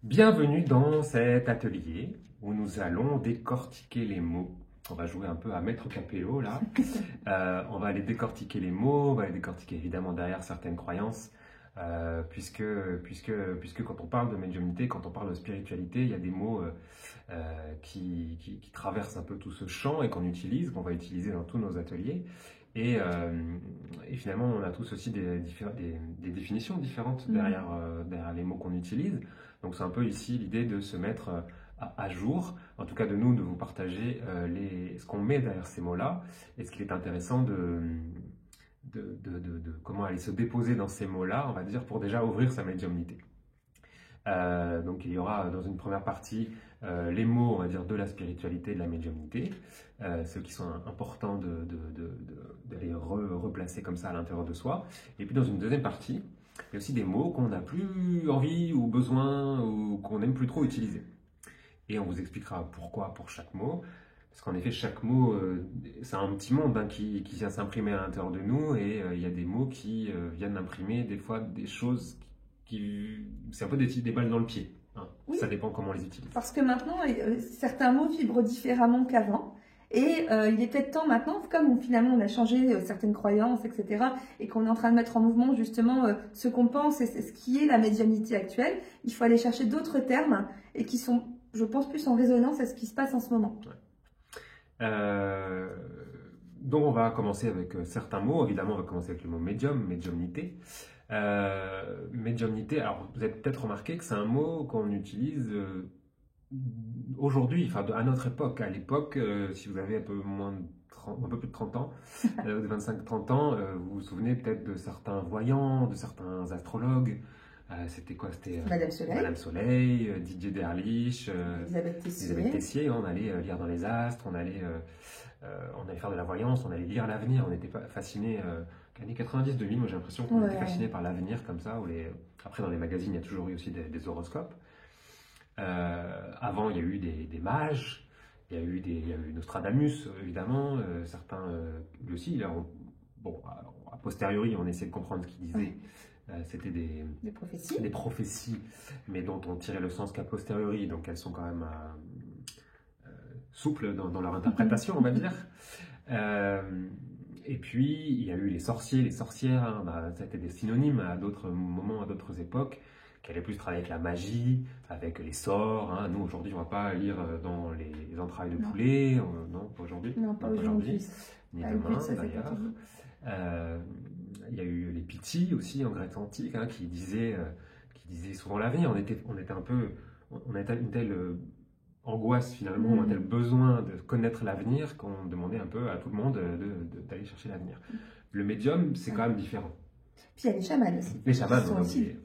Bienvenue dans cet atelier où nous allons décortiquer les mots. On va jouer un peu à Maître Capello là. On va aller décortiquer les mots, on va aller décortiquer évidemment derrière certaines croyances, puisque quand on parle de médiumnité, quand on parle de spiritualité, il y a des mots qui traversent un peu tout ce champ et qu'on utilise, qu'on va utiliser dans tous nos ateliers. Et finalement, on a tous aussi des définitions différentes derrière les mots qu'on utilise. Donc c'est un peu ici l'idée de se mettre à jour, en tout cas de vous partager ce qu'on met derrière ces mots-là, et ce qu'il est intéressant de comment aller se déposer dans ces mots-là, on va dire, pour déjà ouvrir sa médiumnité. Donc il y aura dans une première partie les mots, on va dire, de la spiritualité, de la médiumnité, ceux qui sont importants de les replacer comme ça à l'intérieur de soi. Et puis dans une deuxième partie, il y a aussi des mots qu'on n'a plus envie ou besoin ou qu'on n'aime plus trop utiliser. Et on vous expliquera pourquoi pour chaque mot. Parce qu'en effet, chaque mot, c'est un petit monde qui vient s'imprimer à l'intérieur de nous, et il y a des mots qui viennent imprimer des fois des choses c'est un peu des balles dans le pied. Hein. Oui. Ça dépend comment on les utilise. Parce que maintenant, certains mots vibrent différemment qu'avant. Et il est peut-être temps maintenant, comme finalement on a changé certaines croyances, etc., et qu'on est en train de mettre en mouvement justement ce qu'on pense et ce qui est la médiumnité actuelle, il faut aller chercher d'autres termes et qui sont, je pense, plus en résonance à ce qui se passe en ce moment. Ouais. Donc on va commencer avec certains mots. Évidemment, on va commencer avec le mot médium, médiumnité. Médiumnité, alors vous avez peut-être remarqué que c'est un mot qu'on utilise aujourd'hui, enfin à notre époque. À l'époque, si vous avez un peu plus de 30 ans, de 25-30 ans, vous vous souvenez peut-être de certains voyants, de certains astrologues. C'était quoi? C'était Madame Soleil, Didier Derlich, Elisabeth Tessier. On allait lire dans les astres, on allait faire de la voyance, on allait lire l'avenir. On était fascinés, années 90-2000, moi j'ai l'impression qu'on était fascinés par l'avenir comme ça. Après, dans les magazines, il y a toujours eu aussi des horoscopes. Avant, il y a eu des mages, il y a eu Nostradamus, évidemment, certains lui aussi. Là, a posteriori, on essaie de comprendre ce qu'il disait. C'était des prophéties, mais dont on tirait le sens qu'a posteriori, donc elles sont quand même souples dans leur interprétation, on va dire. Et puis, il y a eu les sorciers, les sorcières, c'était des synonymes à d'autres moments, à d'autres époques, qui allaient plus travailler avec la magie, avec les sorts. Hein. Nous, aujourd'hui, on ne va pas lire dans les entrailles de poulet, non, pas aujourd'hui. Non, pas aujourd'hui. Ni demain, d'ailleurs. Il y a eu les Pythie aussi en Grèce antique, hein, qui disaient souvent l'avenir. On avait une telle angoisse finalement, un tel besoin de connaître l'avenir qu'on demandait un peu à tout le monde d'aller chercher l'avenir. Le médium, c'est quand même différent. Puis il y a les chamans aussi. Les chamans sont aussi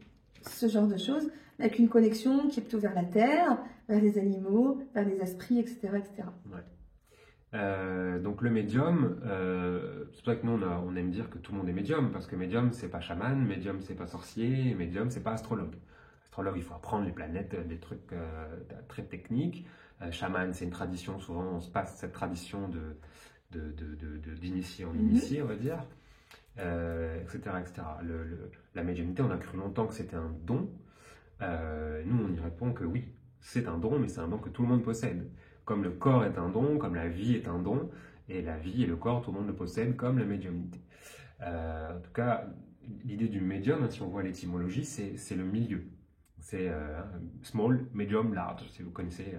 ce genre de choses, avec une connexion qui est plutôt vers la terre, vers les animaux, vers les esprits, etc. etc. Ouais. Donc le médium, c'est pour ça que nous on aime dire que tout le monde est médium, parce que médium c'est pas chaman, médium c'est pas sorcier, médium c'est pas astrologue. Astrologue, il faut apprendre les planètes, des trucs très techniques. Chaman, c'est une tradition, souvent on se passe cette tradition d'initié en initié, on va dire, etc. etc. La médiumnité, on a cru longtemps que c'était un don. Nous on y répond que oui, c'est un don, mais c'est un don que tout le monde possède. Comme le corps est un don, comme la vie est un don, et la vie et le corps, tout le monde le possède, comme la médiumnité. En tout cas, l'idée du médium, si on voit l'étymologie, c'est le milieu. C'est small, medium, large, si vous connaissez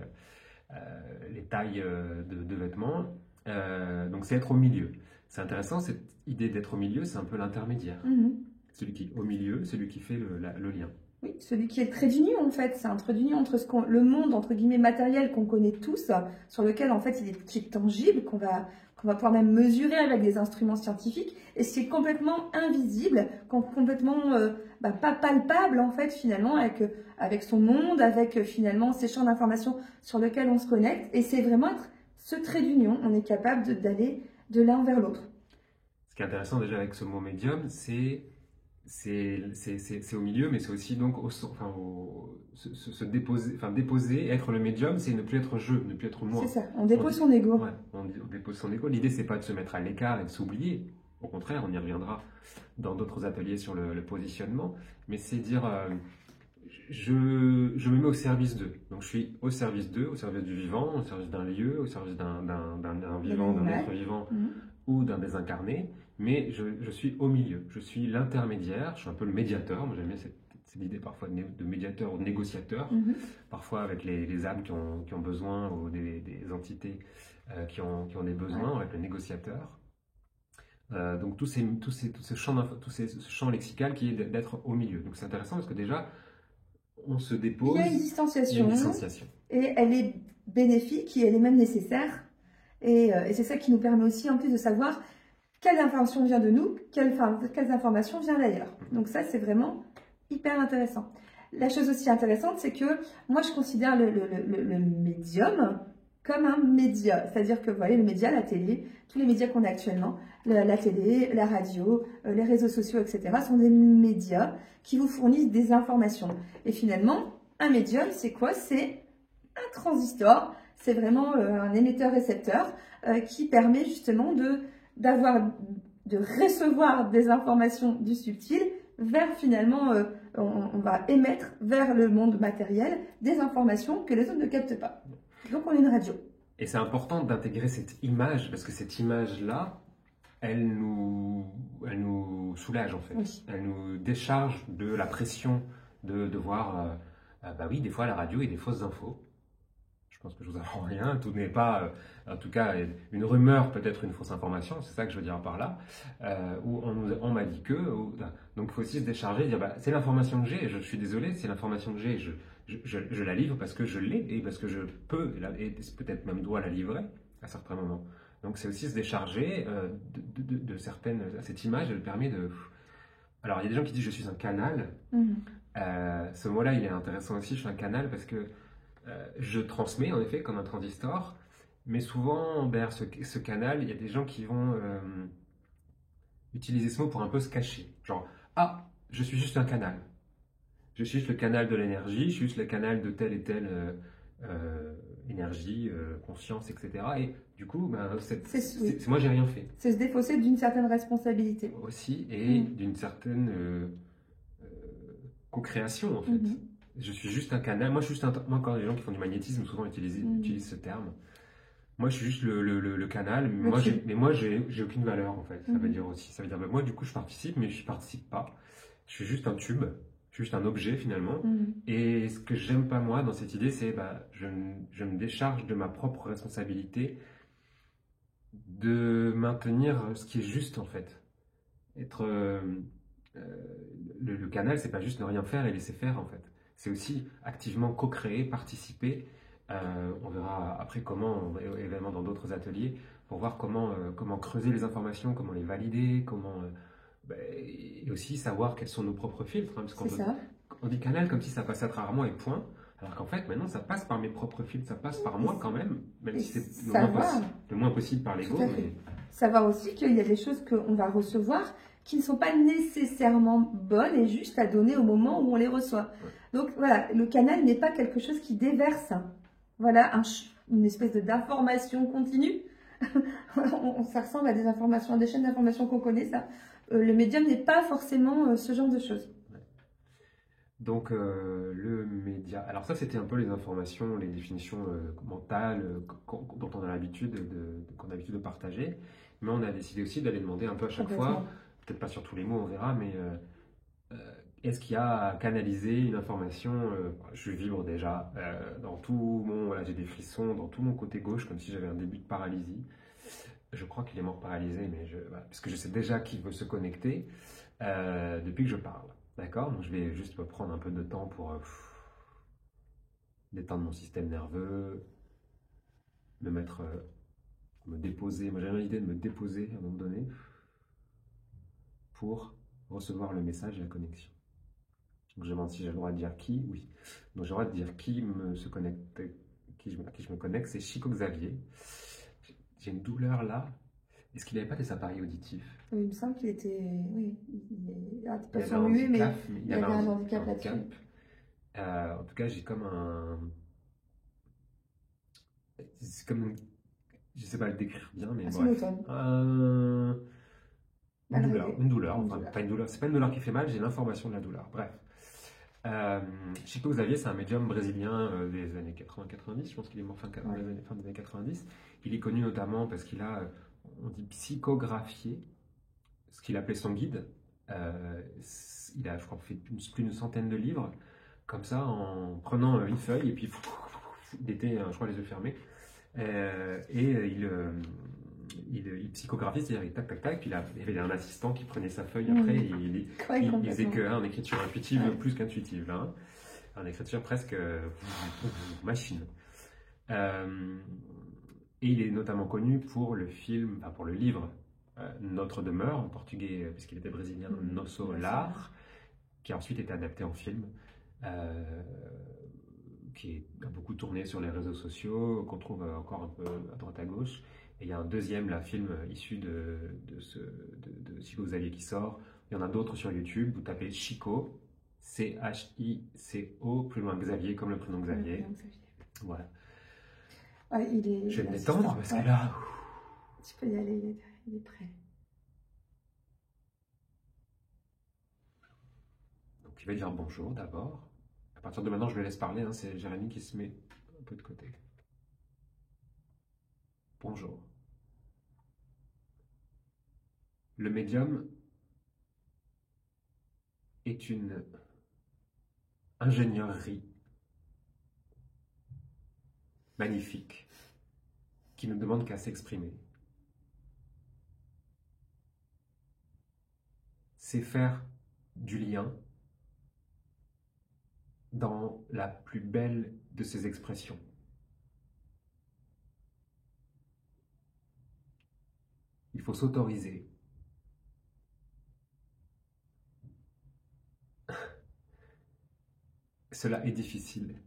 les tailles de vêtements. Donc c'est être au milieu. C'est intéressant, cette idée d'être au milieu, c'est un peu l'intermédiaire. Celui qui est au milieu, celui qui fait le lien. Oui, celui qui est le trait d'union en fait, c'est un trait d'union entre le monde entre guillemets matériel qu'on connaît tous, sur lequel en fait qui est tangible, qu'on va pouvoir même mesurer avec des instruments scientifiques, et c'est complètement invisible, complètement pas palpable en fait finalement avec son monde, avec finalement ces champs d'information sur lesquels on se connecte, et c'est vraiment être ce trait d'union, on est capable d'aller de l'un vers l'autre. Ce qui est intéressant déjà avec ce mot médium, c'est au milieu, mais c'est aussi donc se déposer, être le médium, c'est ne plus être je, ne plus être moi. C'est ça, on dépose son ego. Ouais, on dépose son ego. L'idée, c'est pas de se mettre à l'écart et de s'oublier. Au contraire, on y reviendra dans d'autres ateliers sur le positionnement. Mais c'est dire, je me mets au service d'eux. Donc je suis au service d'eux, au service du vivant, au service d'un lieu, au service d'un vivant, d'un être vivant ou d'un désincarné, mais je suis au milieu. Je suis l'intermédiaire, je suis un peu le médiateur. Moi j'aime bien cette idée parfois de médiateur ou de négociateur, parfois avec les âmes qui ont besoin ou des entités qui ont des besoins, avec le négociateur. Donc tout ce champ lexical qui est d'être au milieu. Donc c'est intéressant parce que déjà, on se dépose. Il y a une distanciation. distanciation. Et elle est bénéfique et elle est même nécessaire. Et c'est ça qui nous permet aussi en plus de savoir quelle information vient de nous, quelles informations viennent d'ailleurs. Donc ça, c'est vraiment hyper intéressant. La chose aussi intéressante, c'est que moi, je considère le médium comme un média. C'est-à-dire que, vous voyez, le média, la télé, tous les médias qu'on a actuellement, la télé, la radio, les réseaux sociaux, etc., sont des médias qui vous fournissent des informations. Et finalement, un médium, c'est quoi? C'est un transistor. C'est vraiment un émetteur-récepteur qui permet justement de recevoir des informations du subtil vers finalement, on va émettre vers le monde matériel des informations que les autres ne captent pas. Donc on est une radio. Et c'est important d'intégrer cette image, parce que cette image-là, elle nous soulage en fait. Oui. Elle nous décharge de la pression de voir, bah oui, des fois à la radio, il y a des fausses infos. Je pense que je vous apprends rien, tout n'est pas, en tout cas, une rumeur peut être une fausse information, c'est ça que je veux dire par là, où on m'a dit que, donc il faut aussi se décharger, dire, bah, c'est l'information que j'ai, je suis désolé, c'est l'information que j'ai, je la livre parce que je l'ai et parce que je peux, et peut-être même dois la livrer à certains moments. Donc c'est aussi se décharger de cette image, elle permet de... Alors il y a des gens qui disent je suis un canal, ce mot-là il est intéressant aussi, je suis un canal parce que je transmets en effet comme un transistor, mais souvent derrière ce canal, il y a des gens qui vont utiliser ce mot pour un peu se cacher. Genre, ah, je suis juste un canal. Je suis juste le canal de l'énergie, je suis juste le canal de telle et telle énergie, conscience, etc. Et du coup, ben, moi, j'ai rien fait. C'est se défausser d'une certaine responsabilité. Aussi, et d'une certaine co-création, en fait. Je suis juste un canal. Moi, quand les gens qui font du magnétisme souvent utilisent ce terme. Moi, je suis juste le canal, mais moi, j'ai aucune valeur, en fait. Ça veut dire aussi. Ça veut dire, bah, moi, du coup, je participe, mais je ne participe pas. Je suis juste un tube. Je suis juste un objet, finalement. Et ce que j'aime pas, moi, dans cette idée, c'est bah, je me décharge de ma propre responsabilité de maintenir ce qui est juste, en fait. Être... le canal, c'est pas juste ne rien faire et laisser faire, en fait. C'est aussi activement co-créer, participer. On verra après comment, évidemment dans d'autres ateliers, pour voir comment creuser les informations, comment les valider, et aussi savoir quels sont nos propres filtres. Hein, parce on dit canal comme si ça passait rarement et point. Alors qu'en fait, maintenant, ça passe par mes propres filtres, ça passe par moi quand même si c'est le moins possible par l'ego. Mais... Savoir aussi qu'il y a des choses qu'on va recevoir qui ne sont pas nécessairement bonnes et juste à donner au moment où on les reçoit. Donc voilà, le canal n'est pas quelque chose qui déverse, voilà, une espèce d'information continue. Ça ressemble à des informations, des chaînes d'informations qu'on connaît, ça. Le médium n'est pas forcément ce genre de choses. Donc le média, alors ça c'était un peu les informations, les définitions mentales dont on a l'habitude de partager, mais on a décidé aussi d'aller demander un peu à chaque fois, peut-être pas sur tous les mots, on verra, mais est-ce qu'il y a à canaliser une information, je vibre déjà dans tout mon, voilà, j'ai des frissons dans tout mon côté gauche, comme si j'avais un début de paralysie. Je crois qu'il est mort paralysé, mais voilà, parce que je sais déjà qui veut se connecter depuis que je parle. D'accord? Donc je vais juste me prendre un peu de temps pour détendre mon système nerveux, me déposer. Moi j'avais l'idée de me déposer à un moment donné pour recevoir le message et la connexion. Donc je demande si j'ai le droit de dire qui, oui. Donc j'ai le droit de dire à qui je me connecte, c'est Chico Xavier. J'ai une douleur là. Est-ce qu'il n'avait pas des appareils auditifs? Oui, il me semble qu'il était. Oui, il avait un muet, mais il y avait un handicap là-dessus. En tout cas, j'ai comme un. C'est comme une. Je ne sais pas le décrire bien, mais bref. Une douleur. Enfin, pas une douleur. C'est pas une douleur qui fait mal, j'ai l'information de la douleur. Bref. Chico Xavier, c'est un médium brésilien des années 80-90, je pense qu'il est mort fin des années 90. Il est connu notamment parce qu'il a, on dit, psychographié ce qu'il appelait son guide. Il a, je crois, fait plus d'une centaine de livres, comme ça, en prenant une feuille, et puis il était, je crois, les yeux fermés. Il psychographie, c'est-à-dire tac tac tac, puis il y avait un assistant qui prenait sa feuille après, et il faisait en écriture intuitive plus qu'intuitive, hein, en écriture presque machine. Et il est notamment connu pour le film, enfin pour le livre Notre Demeure, en portugais, puisqu'il était brésilien, Nosso Lar, qui a ensuite été adapté en film. Qui a beaucoup tourné sur les réseaux sociaux, qu'on trouve encore un peu à droite à gauche. Et il y a un deuxième film issu de Chico Xavier qui sort. Il y en a d'autres sur YouTube. Vous tapez Chico, C-H-I-C-O, plus loin Xavier, comme le prénom Xavier. Voilà. Ouais, je vais me détendre parce que là... Tu peux y aller, il est prêt. Donc il va dire bonjour d'abord. À partir de maintenant, je le laisse parler, hein, c'est Jérémy qui se met un peu de côté. Bonjour. Le médium est une ingénierie magnifique qui ne demande qu'à s'exprimer. C'est faire du lien dans la plus belle de ses expressions. Il faut s'autoriser. Cela est difficile,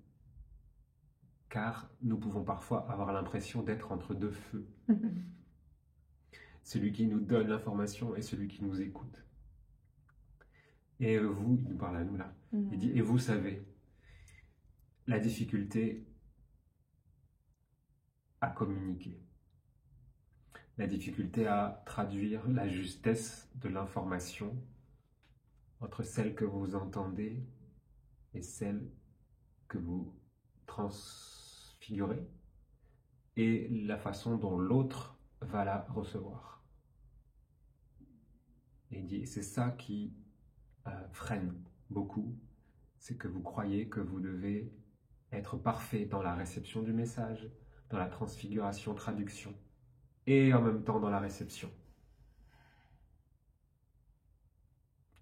car nous pouvons parfois avoir l'impression d'être entre deux feux. Celui qui nous donne l'information et celui qui nous écoute. Et vous, il nous parle à nous là, il dit, et vous savez, la difficulté à communiquer, la difficulté à traduire la justesse de l'information entre celle que vous entendez et celle que vous transfigurez et la façon dont l'autre va la recevoir. Et il dit, c'est ça qui freine beaucoup, c'est que vous croyez que vous devez être parfait dans la réception du message, dans la transfiguration, traduction, et en même temps dans la réception.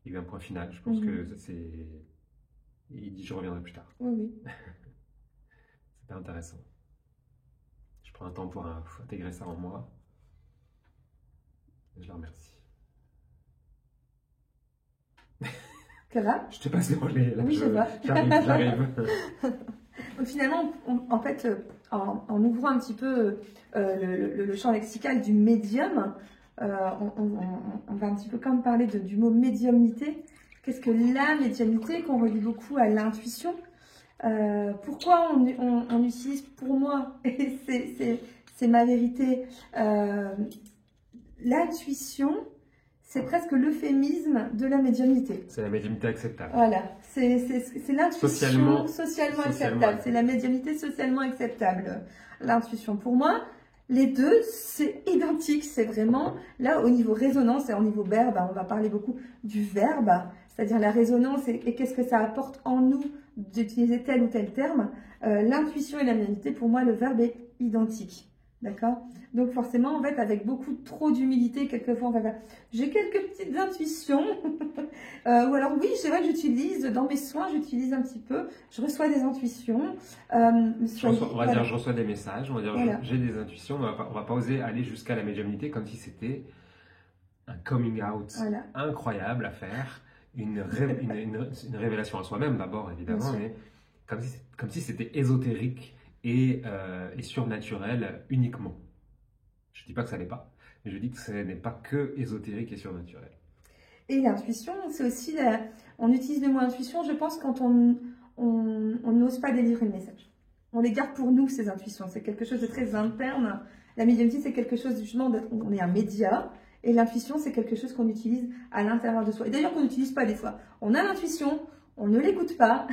Il y a eu un point final, je pense que c'est... Il dit, je reviendrai plus tard. Oui. C'était intéressant. Je prends un temps pour intégrer ça en moi. Et je le remercie. Ça va? Je te passe le relais. Là, oui, je vois. J'arrive. Donc finalement, en fait, en ouvrant un petit peu le champ lexical du médium, on va un petit peu comme parler du mot médiumnité. Qu'est-ce que la médiumnité, qu'on relie beaucoup à l'intuition? Pourquoi on utilise, pour moi, et c'est ma vérité, l'intuition, c'est presque l'euphémisme de la médiumnité. C'est la médiumnité acceptable. Voilà, c'est l'intuition socialement acceptable. C'est la médiumnité socialement acceptable. L'intuition, pour moi, les deux, c'est identique. C'est vraiment, là, au niveau résonance et au niveau verbe, on va parler beaucoup du verbe, c'est-à-dire la résonance et qu'est-ce que ça apporte en nous d'utiliser tel ou tel terme. L'intuition et la médiumnité, pour moi, le verbe est identique. D'accord? Donc forcément, en fait, avec beaucoup trop d'humilité, quelquefois, on va faire « j'ai quelques petites intuitions » ou alors oui, c'est vrai que j'utilise, dans mes soins, j'utilise un petit peu, je reçois des intuitions. On va dire je reçois des messages, on va dire j'ai des intuitions, mais on va pas oser aller jusqu'à la médiumnité comme si c'était un coming out incroyable à faire, une révélation à soi-même d'abord, évidemment, mais comme si c'était ésotérique et surnaturel uniquement. Je ne dis pas que ça n'est pas, mais je dis que ce n'est pas que ésotérique et surnaturel. Et l'intuition, c'est aussi, on utilise le mot intuition, je pense, quand on n'ose pas délivrer le message. On les garde pour nous, ces intuitions. C'est quelque chose de très interne. La médiumnité, c'est quelque chose, justement, on est un média, et l'intuition, c'est quelque chose qu'on utilise à l'intérieur de soi. Et d'ailleurs, qu'on n'utilise pas des fois. On a l'intuition, on ne l'écoute pas,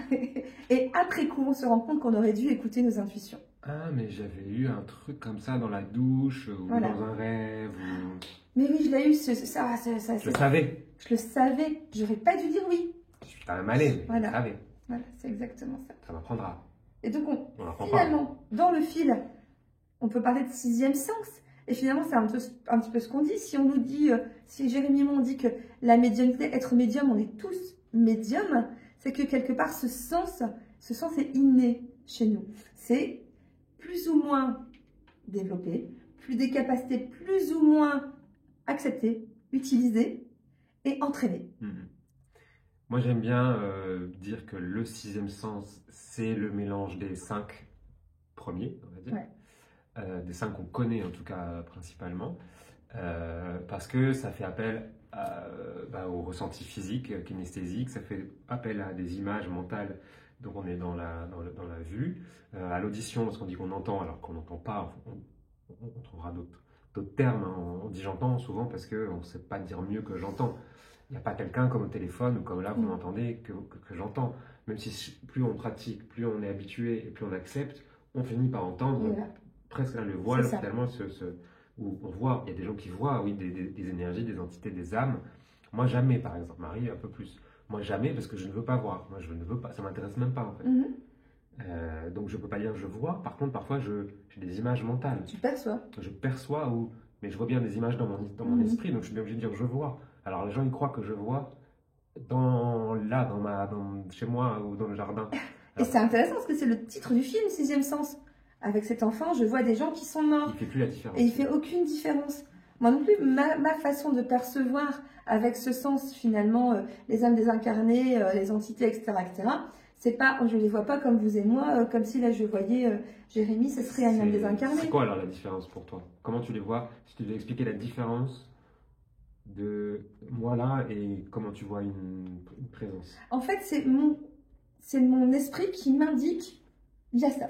et après coup, on se rend compte qu'on aurait dû écouter nos intuitions. Ah, mais j'avais eu un truc comme ça dans la douche ou Voilà. dans un rêve. Ou... Mais oui, je l'ai eu, ça, Je le savais. je le savais, j'aurais pas dû dire oui. Je suis quand même allé, mais Voilà. je le savais. Voilà, c'est exactement ça. Ça m'apprendra. Et donc, On n'apprend pas. finalement, dans le fil, on peut parler de sixième sens. Et finalement, c'est un petit peu ce qu'on dit. Si on nous dit, si Jérémy et moi on dit que la médiumnité, être médium, on est tous médiums, c'est que quelque part, ce sens est inné chez nous. C'est plus ou moins développé, plus des capacités plus ou moins acceptées, utilisées et entraînées. Mhm. Moi, j'aime bien dire que le sixième sens, c'est le mélange des 5 premiers, on va dire. Ouais. Des 5 qu'on connaît en tout cas principalement, parce que ça fait appel au ressenti physique, kinesthésique, ça fait appel à des images mentales, donc on est dans la vue, à l'audition, parce qu'on dit qu'on entend alors qu'on n'entend pas, on trouvera d'autres termes, hein. On dit j'entends souvent parce qu'on ne sait pas dire mieux que j'entends. Il n'y a pas quelqu'un comme au téléphone ou comme là vous m'entendez que j'entends. Même si plus on pratique, plus on est habitué et plus on accepte, on finit par entendre. Voilà. Presque le voile finalement, où on voit, il y a des gens qui voient, oui, des énergies, des entités, des âmes. Moi jamais, par exemple, Marie un peu plus. Moi jamais parce que je ne veux pas voir. Moi je ne veux pas, ça m'intéresse même pas en fait. Donc je peux pas dire je vois. Par contre parfois j'ai des images mentales. Tu perçois. Je perçois mais je vois bien des images dans mon esprit, donc je suis bien obligé de dire je vois. Alors les gens ils croient que je vois chez moi ou dans le jardin. Et c'est intéressant parce que c'est le titre du film, Sixième Sens. Avec cet enfant, je vois des gens qui sont morts. Il fait plus la différence. Et il fait aucune différence. Moi non plus, ma façon de percevoir avec ce sens finalement, les âmes désincarnées, les entités, etc., c'est pas, je les vois pas comme vous et moi, comme si là je voyais Jérémy, ce serait une âme désincarnée. C'est quoi alors la différence pour toi? Comment tu les vois? Si tu devais expliquer la différence de moi là et comment tu vois une présence? En fait, c'est mon esprit qui m'indique, il y a ça.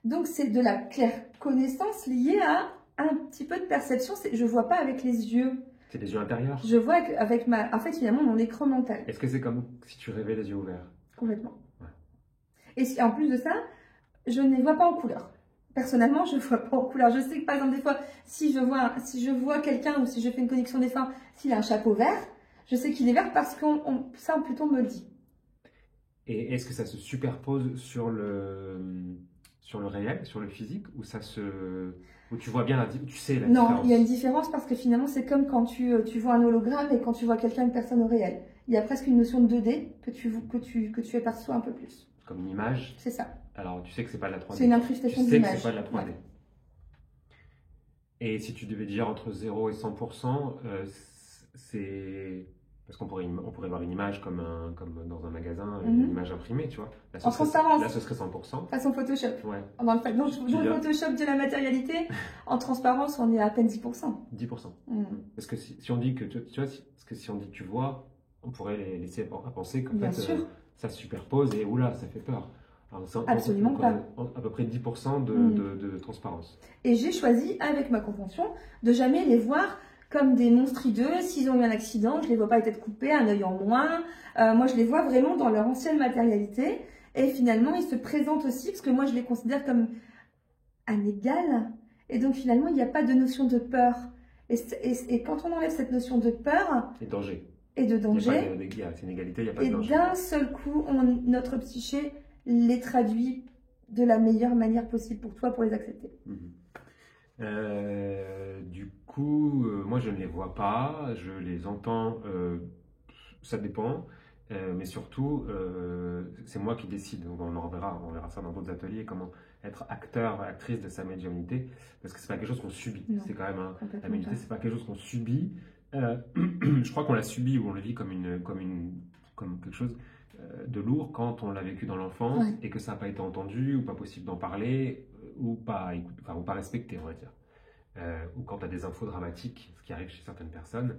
Donc, c'est de la claire connaissance liée à un petit peu de perception. Je ne vois pas avec les yeux. C'est les yeux intérieurs? Je vois avec en fait, finalement, mon écran mental. Est-ce que c'est comme si tu rêvais les yeux ouverts? Complètement. Ouais. Et en plus de ça, je ne les vois pas en couleur. Personnellement, je ne vois pas en couleur. Je sais que, par exemple, des fois, si je vois quelqu'un ou si je fais une connexion des fins, s'il a un chapeau vert, je sais qu'il est vert parce que ça, plutôt, me le dit. Et est-ce que ça se superpose sur le réel, sur le physique, où tu vois bien tu sais la différence? Non, il y a une différence parce que finalement, c'est comme quand tu vois un hologramme et quand tu vois quelqu'un, une personne au réel. Il y a presque une notion de 2D que tu aperçois un peu plus. Comme une image? C'est ça. Alors, tu sais que c'est pas de la 3D. C'est une incrustation d'image. Tu sais que c'est pas de la 3D. Ouais. Et si tu devais dire entre 0 et 100%, c'est... Parce qu'on pourrait voir une image comme dans un magasin, une image imprimée, tu vois. Là, en transparence. Là, ce serait 100%. Façon Photoshop. Ouais. Dans le Photoshop de la matérialité, en transparence, on est à peine 10%. 10%. Parce que si on dit que tu vois, parce que si on dit que tu vois, on pourrait les laisser à penser qu'en fait, ça se superpose et oula, ça fait peur. Alors, absolument pas. À peu près 10% de transparence. Et j'ai choisi, avec ma convention, de jamais les voir comme des monstres hideux. S'ils ont eu un accident, je les vois pas être coupés, un œil en moins. Moi, je les vois vraiment dans leur ancienne matérialité. Et finalement, ils se présentent aussi, parce que moi, je les considère comme un égal. Et donc, finalement, il n'y a pas de notion de peur. Et quand on enlève cette notion de peur... Et danger. Et de danger. C'est une égalité, il n'y a pas de danger. Et d'un seul coup, notre psyché les traduit de la meilleure manière possible pour toi, pour les accepter. Du coup, moi je ne les vois pas, je les entends, ça dépend, mais surtout c'est moi qui décide. Donc on verra ça dans d'autres ateliers, comment être acteur, actrice de sa médiumnité, parce que c'est pas quelque chose qu'on subit. C'est quand même la médiumnité, c'est pas quelque chose qu'on subit. Je crois qu'on l'a subi ou on le vit comme quelque chose de lourd quand on l'a vécu dans l'enfance et que ça n'a pas été entendu ou pas possible d'en parler ou pas respecté, on va dire. Ou quand tu as des infos dramatiques, ce qui arrive chez certaines personnes.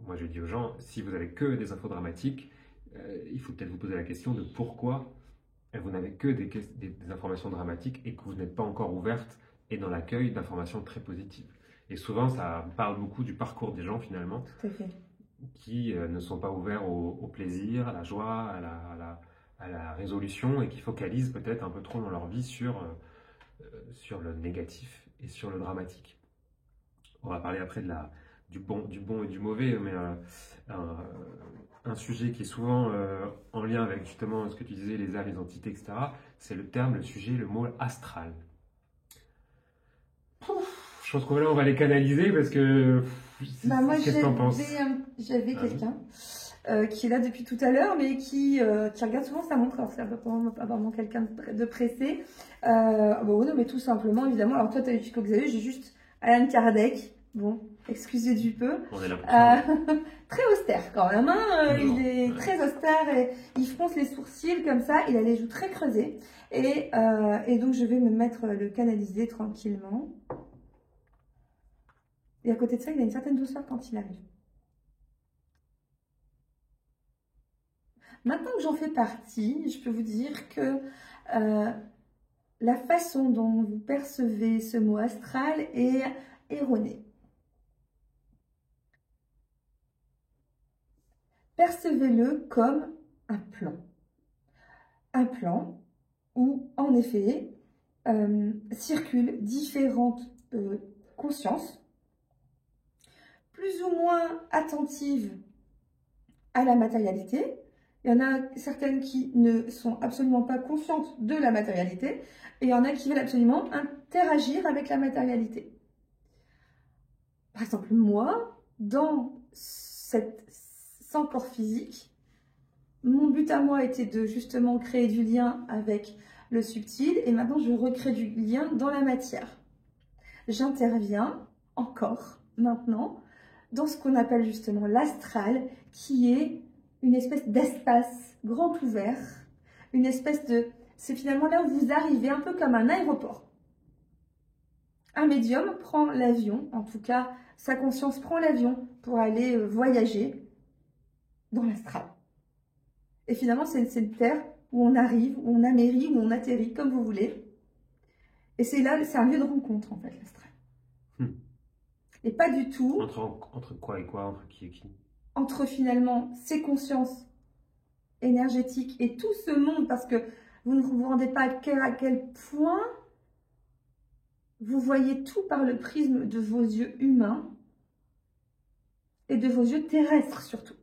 Moi je dis aux gens, si vous n'avez que des infos dramatiques, il faut peut-être vous poser la question de pourquoi vous n'avez que des informations dramatiques et que vous n'êtes pas encore ouverte et dans l'accueil d'informations très positives. Et souvent ça parle beaucoup du parcours des gens finalement. Tout à fait. qui ne sont pas ouverts au plaisir, à la joie, à la résolution et qui focalisent peut-être un peu trop dans leur vie sur le négatif et sur le dramatique. On va parler après du bon et du mauvais, mais un sujet qui est souvent en lien avec justement ce que tu disais, les âmes, les entités, etc., c'est le sujet, le mot astral. Je pense que là, on va les canaliser parce que... Moi, qu'est-ce que t'en penses? j'avais quelqu'un qui est là depuis tout à l'heure, mais qui regarde souvent sa montre. Alors, c'est vraiment quelqu'un de pressé. Non, mais tout simplement, évidemment. Alors, toi, tu as eu Chico Xavier, j'ai juste Alan Kardec. Bon, excusez du peu. On est là pour ça. Très austère quand même. Il est très austère et il fronce les sourcils comme ça. Il a les joues très creusées. Et donc, je vais me mettre le canaliser tranquillement. Et à côté de ça, il a une certaine douceur quand il arrive. Maintenant que j'en fais partie, je peux vous dire que la façon dont vous percevez ce mot astral est erronée. Percevez-le comme un plan. Un plan où, en effet, circulent différentes consciences, plus ou moins attentives à la matérialité. Il y en a certaines qui ne sont absolument pas conscientes de la matérialité et il y en a qui veulent absolument interagir avec la matérialité. Par exemple, moi, sans corps physique, mon but à moi était de justement créer du lien avec le subtil et maintenant je recrée du lien dans la matière. J'interviens encore maintenant dans ce qu'on appelle justement l'astral, qui est une espèce d'espace grand ouvert, une espèce de... C'est finalement là où vous arrivez, un peu comme un aéroport. Un médium prend l'avion, en tout cas, sa conscience prend l'avion pour aller voyager dans l'astral. Et finalement, c'est une terre où on arrive, où on amérit, où on atterrit, comme vous voulez. Et c'est là, c'est un lieu de rencontre, en fait, l'astral. Et pas du tout... Entre quoi et quoi? Entre qui et qui? Entre finalement ces consciences énergétiques et tout ce monde, parce que vous ne vous rendez pas à quel point vous voyez tout par le prisme de vos yeux humains et de vos yeux terrestres surtout.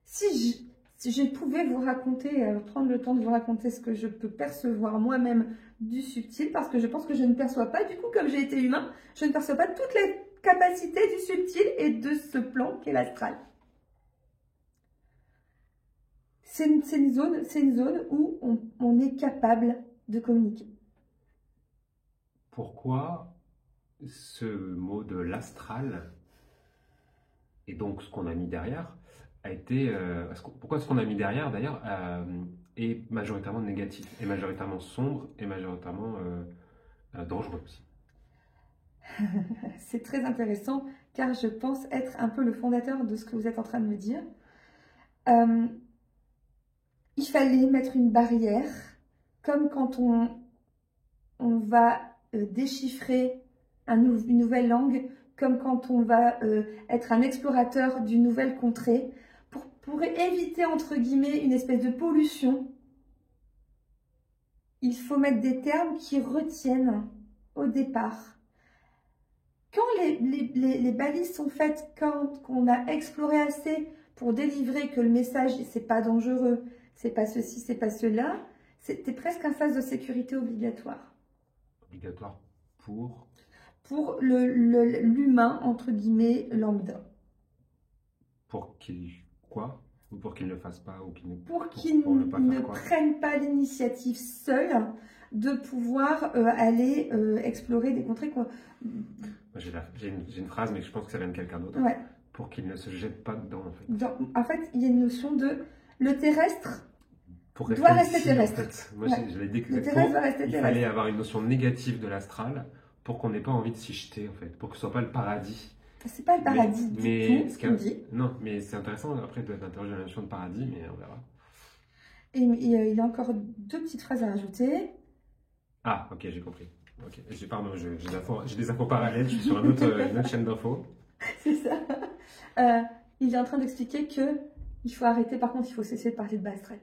Si je pouvais vous raconter, prendre le temps de vous raconter ce que je peux percevoir moi-même du subtil, parce que je pense que je ne perçois pas, du coup, comme j'ai été humain, je ne perçois pas toutes les capacités du subtil et de ce plan qu'est l'astral. C'est une zone où on est capable de communiquer. Pourquoi ce mot de l'astral, et donc ce qu'on a mis derrière, a été... pourquoi ce qu'on a mis derrière, d'ailleurs, est majoritairement négatif, est majoritairement sombre, et majoritairement dangereux aussi? C'est très intéressant, car je pense être un peu le fondateur de ce que vous êtes en train de me dire. Il fallait mettre une barrière, comme quand on va déchiffrer une nouvelle langue, comme quand on va être un explorateur d'une nouvelle contrée, pour éviter, entre guillemets, une espèce de pollution. Il faut mettre des termes qui retiennent au départ. Quand les balises sont faites, quand on a exploré assez pour délivrer que le message, c'est pas dangereux, c'est pas ceci, c'est pas cela, c'était presque un sas de sécurité obligatoire. Obligatoire pour l'humain, entre guillemets, lambda. Pour qu'il quoi? Ou pour qu'il ne le fasse pas ou qu'il ne prenne pas l'initiative seul de pouvoir aller explorer des contrées. J'ai une phrase, mais je pense que ça vient de quelqu'un d'autre. Ouais. Pour qu'il ne se jette pas dedans, en fait. En fait, il y a une notion de... Le terrestre doit rester terrestre. En fait. Moi, je l'ai dit que il fallait avoir une notion négative de l'astral pour qu'on n'ait pas envie de s'y jeter, en fait. Pour que ce soit pas le paradis. C'est pas le paradis du tout, ce qu'on dit. Non, mais c'est intéressant après d'interroger la notion de paradis, mais on verra. Et il y a encore deux petites phrases à rajouter. Ah, ok, j'ai compris. Okay. Pardon, j'ai des infos parallèles, je suis sur une autre chaîne d'infos. C'est ça. Il est en train d'expliquer que il faut arrêter, par contre, il faut cesser de parler de bas astral.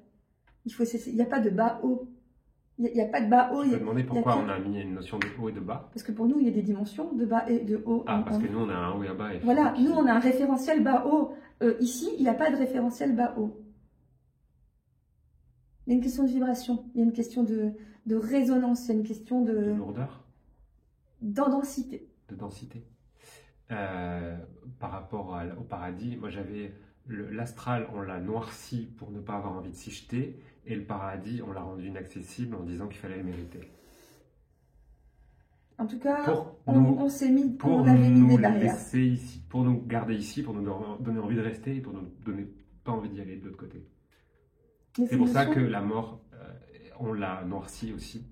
Il faut cesser, il n'y a pas de bas haut. Il n'y a pas de bas haut. Je peux demander pourquoi on a mis une notion de haut et de bas. Parce que pour nous, il y a des dimensions de bas et de haut. Ah, parce que nous, on a un haut et un bas. Et voilà, nous, on a un référentiel bas haut. Ici, il n'y a pas de référentiel bas haut. Il y a une question de vibration, il y a une question de résonance, il y a une question de lourdeur, densité. De densité. Par rapport au paradis, moi j'avais l'astral, on l'a noirci pour ne pas avoir envie de s'y jeter, et le paradis, on l'a rendu inaccessible en disant qu'il fallait le mériter. En tout cas, on s'est mis, pour on avait mis des barrières. Laisser ici, pour nous garder ici, pour nous donner envie de rester, et pour nous donner pas envie d'y aller de l'autre côté. C'est pour ça que la mort, on l'a noirci aussi,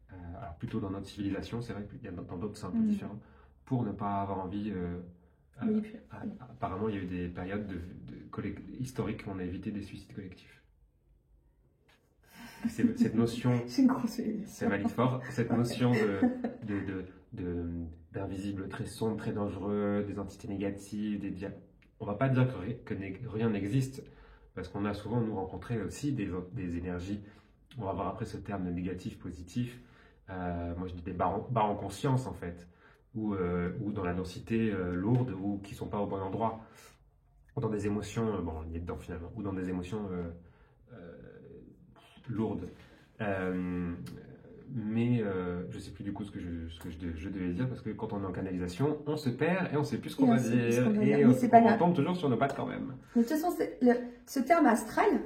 alors plutôt dans notre civilisation, c'est vrai qu'il y a dans d'autres c'est un peu différent, pour ne pas avoir envie. Apparemment, il y a eu des périodes historiques où on a évité des suicides collectifs. Cette notion, c'est valide fort, cette notion d'invisible très sombre, très dangereux, des entités négatives, on ne va pas dire que rien n'existe, parce qu'on a souvent nous rencontré aussi des énergies, on va voir après ce terme de négatif, positif, moi je dis des bas en conscience en fait, ou dans la densité lourde, ou qui ne sont pas au bon endroit, ou dans des émotions, bon on y est dedans finalement, ou dans des émotions lourdes. Mais je ne sais plus du coup ce que je devais dire, parce que quand on est en canalisation, on se perd et on ne sait plus ce qu'on va dire. Et on tombe toujours sur nos pattes quand même. De toute façon, ce terme astral,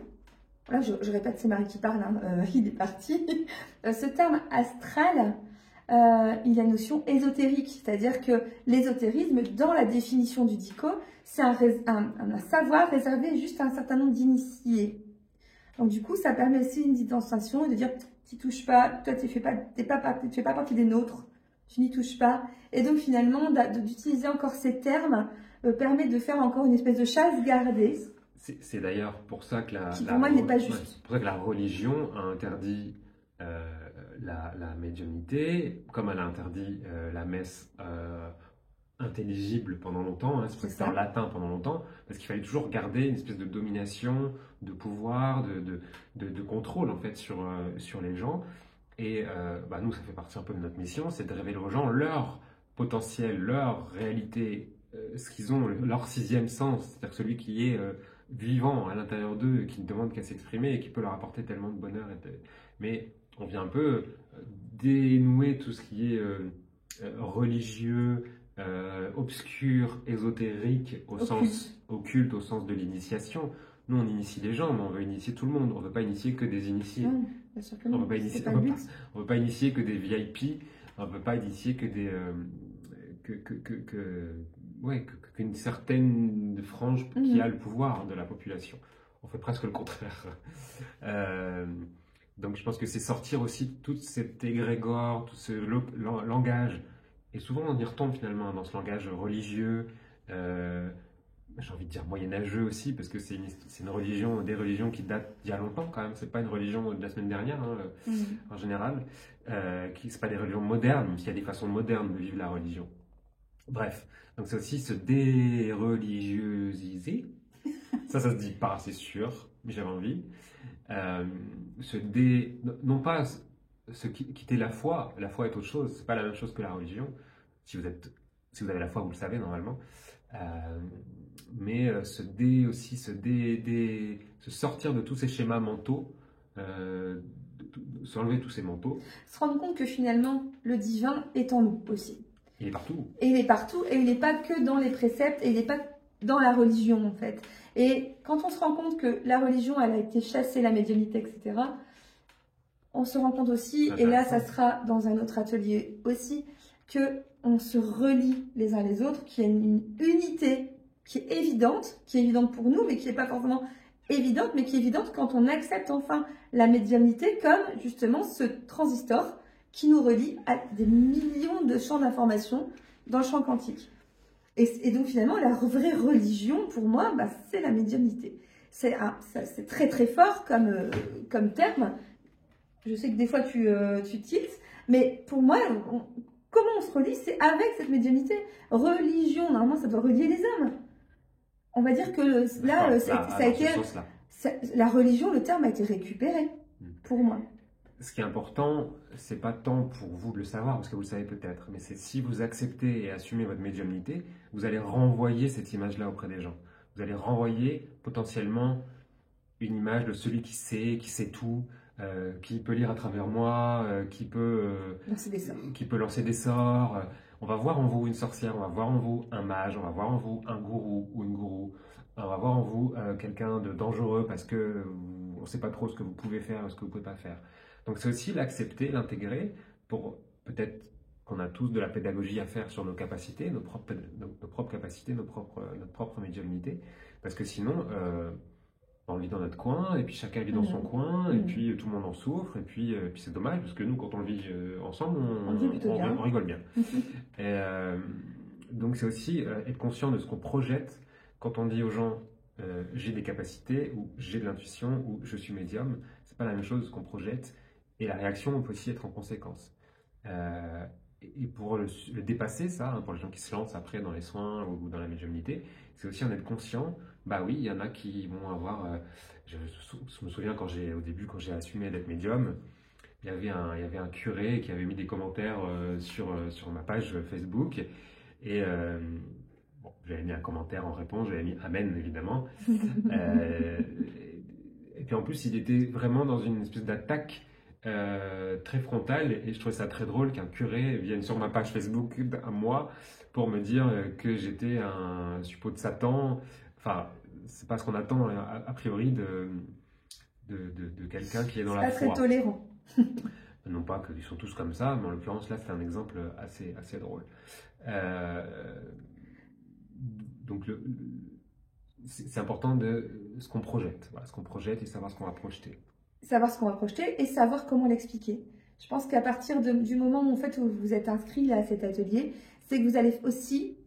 là je répète, c'est Marie qui parle, hein, il est parti. Ce terme astral, il a une notion ésotérique, c'est-à-dire que l'ésotérisme, dans la définition du DICO, c'est un savoir réservé juste à un certain nombre d'initiés. Donc du coup, ça permet aussi une distanciation et de dire, tu touches pas, toi tu fais pas partie des nôtres, tu n'y touches pas. Et donc finalement, d'utiliser encore ces termes permet de faire encore une espèce de chasse gardée. C'est d'ailleurs pour ça que pour moi, il n'est pas juste. Pour ça que la religion a interdit la médiumnité, comme elle a interdit la messe intelligible pendant longtemps, c'est pour ça que c'était en latin pendant longtemps, parce qu'il fallait toujours garder une espèce de domination, de pouvoir, de contrôle en fait sur les gens. Et nous, ça fait partie un peu de notre mission, c'est de révéler aux gens leur potentiel, leur réalité, ce qu'ils ont, leur sixième sens, c'est-à-dire celui qui est vivant à l'intérieur d'eux, qui ne demande qu'à s'exprimer et qui peut leur apporter tellement de bonheur. Mais on vient un peu dénouer tout ce qui est religieux, obscur, ésotérique, occulte au sens de l'initiation. Nous, on initie les gens, mais on veut initier tout le monde. On ne veut pas initier que des initiés. Non, bien sûr que non. On ne veut pas initier que des VIP. On ne veut pas initier que des qu'une certaine frange qui a le pouvoir de la population. On fait presque le contraire. Donc, je pense que c'est sortir aussi tout cet égrégore, tout ce langage. Et souvent, on y retombe finalement dans ce langage religieux, j'ai envie de dire moyenâgeux aussi, parce que c'est une religion, des religions qui datent d'il y a longtemps quand même. C'est pas une religion de la semaine dernière, en général. C'est pas des religions modernes, même s'il y a des façons modernes de vivre la religion. Bref, donc c'est aussi se déreligieusiser. ça se dit pas, c'est sûr, mais j'avais envie. Non pas quitter la foi est autre chose, c'est pas la même chose que la religion. Si vous avez la foi, vous le savez normalement. Mais se sortir de tous ces schémas mentaux, s'enlever tous ces manteaux. Se rendre compte que finalement, le divin est en nous aussi. Il est partout. Et il est partout, et il n'est pas que dans les préceptes, et il n'est pas dans la religion en fait. Et quand on se rend compte que la religion, elle a été chassée, la médiumnité, etc., on se rend compte aussi, et là ça sera dans un autre atelier aussi, que on se relie les uns les autres, qu'il y a une unité qui est évidente pour nous, mais qui n'est pas forcément évidente, mais qui est évidente quand on accepte enfin la médiumnité comme justement ce transistor qui nous relie à des millions de champs d'information dans le champ quantique. Et donc finalement, la vraie religion, pour moi, c'est la médiumnité. C'est très très fort comme terme. Je sais que des fois tu tiltes, mais pour moi, comment on se relie? C'est avec cette médiumnité. Religion, normalement, ça doit relier les hommes. On va dire que là, ça a été... La religion, le terme a été récupéré, pour moi. Ce qui est important, c'est pas tant pour vous de le savoir, parce que vous le savez peut-être, mais c'est si vous acceptez et assumez votre médiumnité, vous allez renvoyer cette image-là auprès des gens. Vous allez renvoyer potentiellement une image de celui qui sait tout, qui peut lire à travers moi, qui peut lancer des sorts. On va voir en vous une sorcière, on va voir en vous un mage, on va voir en vous un gourou ou une gourou. On va voir en vous quelqu'un de dangereux parce que on ne sait pas trop ce que vous pouvez faire, ce que vous ne pouvez pas faire. Donc c'est aussi l'accepter, l'intégrer pour peut-être qu'on a tous de la pédagogie à faire sur nos capacités, nos propres capacités, notre propre médiumnité. Parce que sinon, on vit dans notre coin, et puis chacun vit dans son coin, et puis tout le monde en souffre, et puis c'est dommage, parce que nous, quand on le vit ensemble, on rigole bien. Donc c'est aussi être conscient de ce qu'on projette quand on dit aux gens j'ai des capacités, ou j'ai de l'intuition, ou je suis médium. C'est pas la même chose qu'on projette, et la réaction peut aussi être en conséquence. Et pour le dépasser, ça, pour les gens qui se lancent après dans les soins ou dans la médiumnité, c'est aussi en être conscient. Bah oui, il y en a qui vont avoir... je me souviens au début, quand j'ai assumé d'être médium, il y avait un curé qui avait mis des commentaires sur ma page Facebook. Et bon, j'avais mis un commentaire en réponse, j'avais mis Amen, évidemment. Et puis en plus, il était vraiment dans une espèce d'attaque très frontale, et je trouvais ça très drôle qu'un curé vienne sur ma page Facebook à moi pour me dire que j'étais un suppôt de Satan. Enfin, c'est pas ce qu'on attend a priori de quelqu'un qui est dans la foi. C'est pas très tolérant. Non pas qu'ils sont tous comme ça, mais en l'occurrence là c'est un exemple assez drôle. Donc c'est important de ce qu'on projette, voilà, ce qu'on projette et savoir ce qu'on va projeter. Savoir ce qu'on va projeter et savoir comment l'expliquer. Je pense qu'à partir du moment où, en fait, où vous êtes inscrit là, à cet atelier, c'est que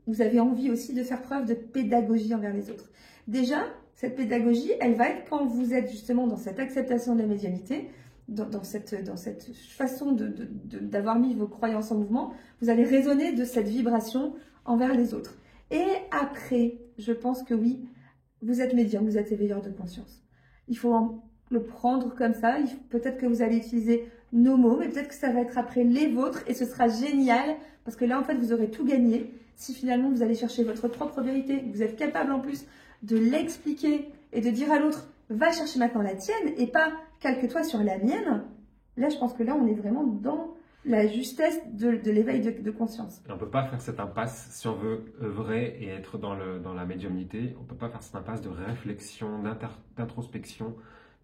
vous avez envie aussi de faire preuve de pédagogie envers les autres. Déjà, cette pédagogie, elle va être quand vous êtes justement dans cette acceptation de la médiumnité, dans cette façon d'avoir mis vos croyances en mouvement, vous allez résonner de cette vibration envers les autres. Et après, je pense que oui, vous êtes médium, vous êtes éveilleur de conscience. Il faut le prendre comme ça. Peut-être que vous allez utiliser nos mots, mais peut-être que ça va être après les vôtres, et ce sera génial, parce que là, en fait, vous aurez tout gagné. Si finalement, vous allez chercher votre propre vérité, vous êtes capable en plus de l'expliquer et de dire à l'autre, va chercher maintenant la tienne, et pas calque-toi sur la mienne. Là, je pense que là, on est vraiment dans la justesse de l'éveil de conscience. On ne peut pas faire cette impasse, si on veut œuvrer et être dans la médiumnité, on ne peut pas faire cette impasse de réflexion, d'introspection,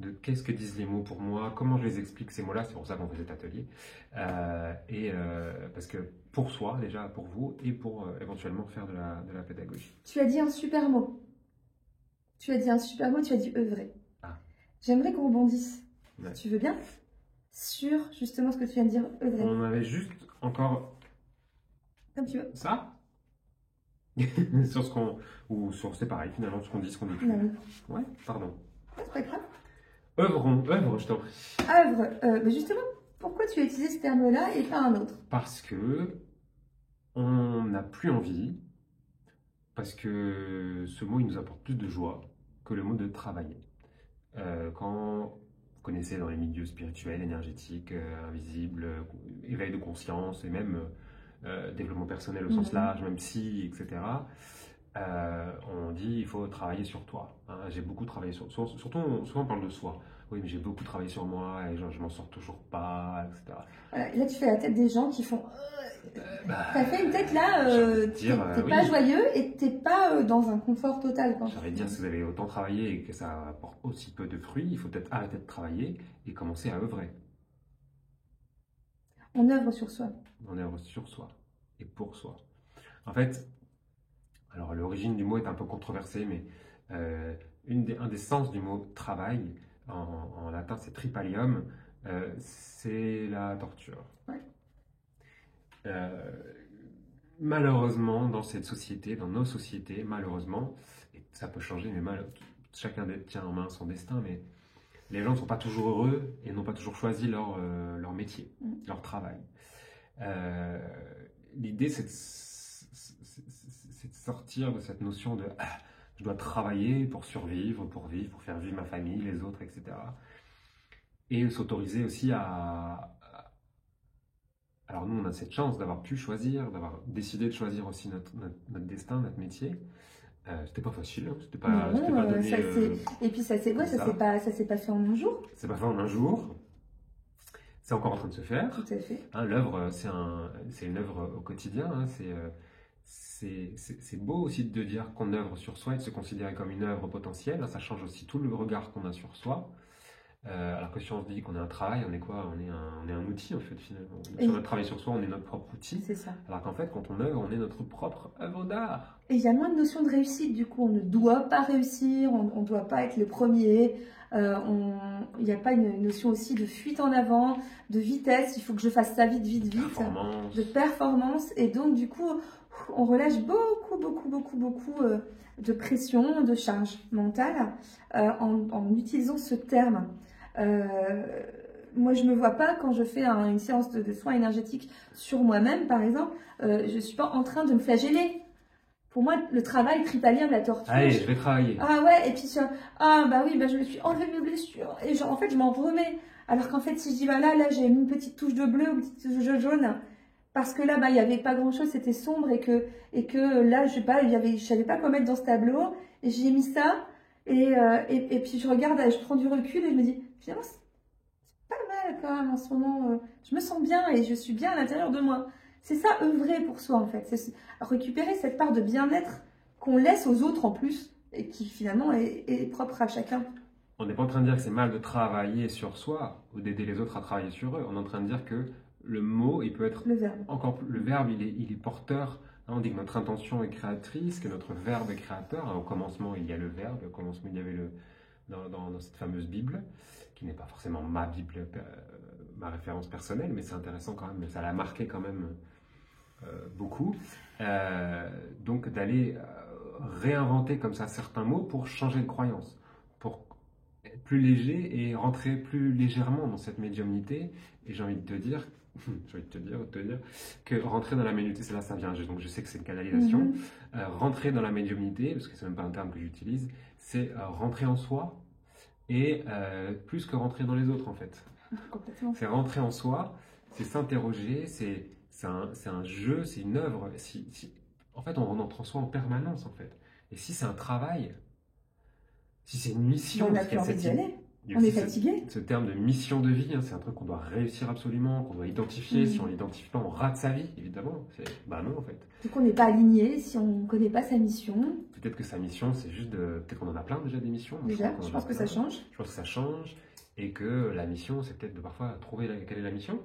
de qu'est-ce que disent les mots pour moi, comment je les explique ces mots-là, c'est pour ça qu'on fait cet atelier. Parce que pour soi, déjà pour vous, et pour éventuellement faire de la pédagogie. Tu as dit un super mot. Tu as dit œuvrer. Ah. J'aimerais qu'on rebondisse, ouais. Tu veux bien, sur justement ce que tu viens de dire, œuvrer. On avait juste encore... Comme tu veux. Ça sur ce qu'on... Ou sur... C'est pareil, finalement, ce qu'on dit, ce qu'on dit plus. Non. Ouais, pardon. C'est pas grave. Œuvre, je t'en prie. Œuvre. Mais justement, pourquoi tu as utilisé ce terme-là et pas un autre? Parce que on n'a plus envie, parce que ce mot, il nous apporte plus de joie que le mot de travailler. Quand vous connaissez dans les milieux spirituels, énergétiques, invisibles, éveil de conscience et même développement personnel au sens large, même psy, etc., on dit il faut travailler sur toi. Hein, j'ai beaucoup travaillé surtout, souvent on parle de soi. Oui, mais j'ai beaucoup travaillé sur moi et genre, je m'en sors toujours pas, etc. Voilà, là, tu fais la tête des gens qui font. T'as fait une tête là, t'es pas joyeux et t'es pas dans un confort total. J'allais dire, si vous avez autant travaillé et que ça apporte aussi peu de fruits, il faut peut-être arrêter de travailler et commencer à œuvrer. On œuvre sur soi. On œuvre sur soi et pour soi. En fait, alors l'origine du mot est un peu controversée, mais un des sens du mot travail, en latin c'est tripalium, c'est la torture. Ouais. Malheureusement, dans cette société, dans nos sociétés, malheureusement, et ça peut changer, mais chacun tient en main son destin, mais les gens ne sont pas toujours heureux et n'ont pas toujours choisi leur métier, leur travail. L'idée, c'est de sortir de cette notion de je dois travailler pour survivre, pour vivre, pour faire vivre ma famille, les autres, etc. Et s'autoriser aussi à... Alors nous, on a cette chance d'avoir pu choisir, d'avoir décidé de choisir aussi notre destin, notre métier. C'était pas facile, hein. C'était pas donné et puis ça s'est pas fait en un jour. C'est pas fait en un jour. C'est encore en train de se faire. Tout à fait. Hein, l'œuvre, c'est une œuvre au quotidien. Hein, c'est beau aussi de dire qu'on œuvre sur soi et de se considérer comme une œuvre potentielle. Hein, ça change aussi tout le regard qu'on a sur soi. Alors que si on se dit qu'on est un travail, on est quoi? On est un outil en fait finalement. Si on a travaillé sur soi, on est notre propre outil. C'est ça. Alors qu'en fait, quand on œuvre, on est notre propre œuvre d'art. Et il y a moins de notion de réussite, du coup, on ne doit pas réussir, on ne doit pas être le premier, il n'y a pas une notion aussi de fuite en avant, de vitesse, il faut que je fasse ça vite, de performance, et donc du coup, on relâche beaucoup de pression, de charge mentale en utilisant ce terme. Moi, je ne me vois pas quand je fais une séance de soins énergétiques sur moi-même, par exemple, je ne suis pas en train de me flageller. Pour moi, le travail tribalien de la tortue. Allez, je vais travailler. Ah ouais, et puis bah oui, je me suis enlevé mes blessures. Et genre, en fait, je m'en remets. Alors qu'en fait, si je dis, bah là, j'ai mis une petite touche de bleu, une petite touche de jaune, parce que là, bah, il n'y avait pas grand-chose, c'était sombre, et que là, je sais pas, je savais pas quoi mettre dans ce tableau, et j'ai mis ça, et puis je regarde, je prends du recul, et je me dis, finalement, c'est pas mal quand même en ce moment. Je me sens bien, et je suis bien à l'intérieur de moi. C'est ça, œuvrer pour soi, en fait. C'est récupérer cette part de bien-être qu'on laisse aux autres en plus, et qui finalement est propre à chacun. On n'est pas en train de dire que c'est mal de travailler sur soi ou d'aider les autres à travailler sur eux. On est en train de dire que le mot, il peut être le verbe. Encore plus. Le verbe, il est porteur. On dit que notre intention est créatrice, que notre verbe est créateur. Au commencement, il y a le verbe. Au commencement, il y avait dans cette fameuse Bible, qui n'est pas forcément ma Bible, ma référence personnelle, mais c'est intéressant quand même. Ça l'a marqué quand même beaucoup. Donc d'aller réinventer comme ça certains mots pour changer de croyance, pour être plus léger et rentrer plus légèrement dans cette médiumnité. Et j'ai envie de te dire que rentrer dans la médiumnité, c'est là ça vient. Donc je sais que c'est une canalisation. Rentrer dans la médiumnité, parce que c'est même pas un terme que j'utilise, c'est rentrer en soi et plus que rentrer dans les autres en fait. Complètement. C'est rentrer en soi, c'est s'interroger, c'est un jeu, c'est une œuvre. En fait, on entre en soi en permanence en fait. Et si c'est un travail, si c'est une mission, on a plus envie d'y aller. On est fatigué. Ce terme de mission de vie, hein, c'est un truc qu'on doit réussir absolument, qu'on doit identifier. Si on ne l'identifie pas, on rate sa vie, évidemment. Bah non, en fait. Donc on n'est pas aligné si on ne connaît pas sa mission. Peut-être que sa mission, c'est juste de... Peut-être qu'on en a plein déjà des missions. Déjà, je pense que ça change. Je pense que ça change. Et que la mission, c'est peut-être de parfois trouver quelle est la mission.